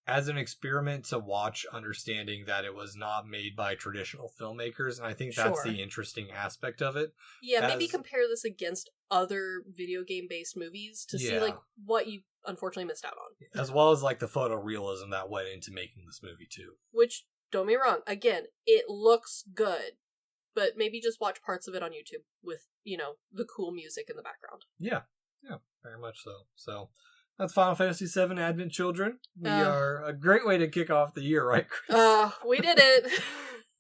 as an experiment to watch, understanding that it was not made by traditional filmmakers, and I think that's the interesting aspect of it. Yeah, maybe compare this against other video game-based movies to see like what you unfortunately missed out on. As well as like the photorealism that went into making this movie too. Which, don't get me wrong, again, it looks good, but maybe just watch parts of it on YouTube with, the cool music in the background. Yeah, very much so. So that's Final Fantasy VII Advent Children. We are a great way to kick off the year, right, Chris? We did it.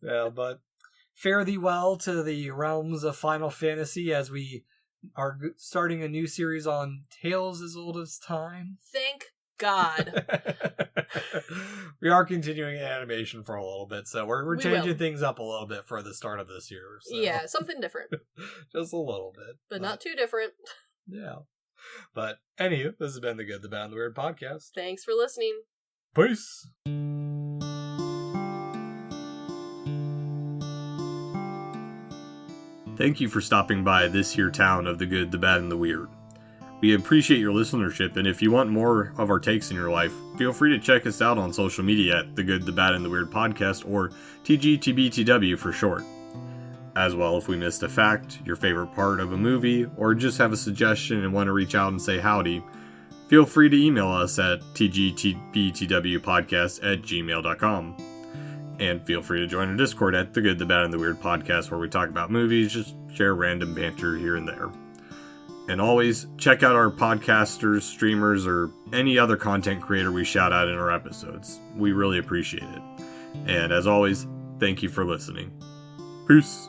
Yeah, but fare thee well to the realms of Final Fantasy as we are starting a new series on Tales as Old as Time. Thank God. We are continuing animation for a little bit, so we're changing things up a little bit for the start of this year. So. Yeah, something different. Just a little bit. But not too different. Yeah. But anywho, this has been the Good, the Bad, and the Weird podcast. Thanks for listening. Peace. Thank you for stopping by this here town of the Good, the Bad, and the Weird. We appreciate your listenership, and if you want more of our takes in your life, feel free to check us out on social media at The Good, the Bad, and the Weird Podcast, or TGTBTW for short. As well, if we missed a fact, your favorite part of a movie, or just have a suggestion and want to reach out and say howdy, feel free to email us at tgtbtwpodcast@gmail.com. And feel free to join our Discord at The Good, the Bad, and the Weird Podcast, where we talk about movies, just share random banter here and there. And always check out our podcasters, streamers, or any other content creator we shout out in our episodes. We really appreciate it. And as always, thank you for listening. Peace.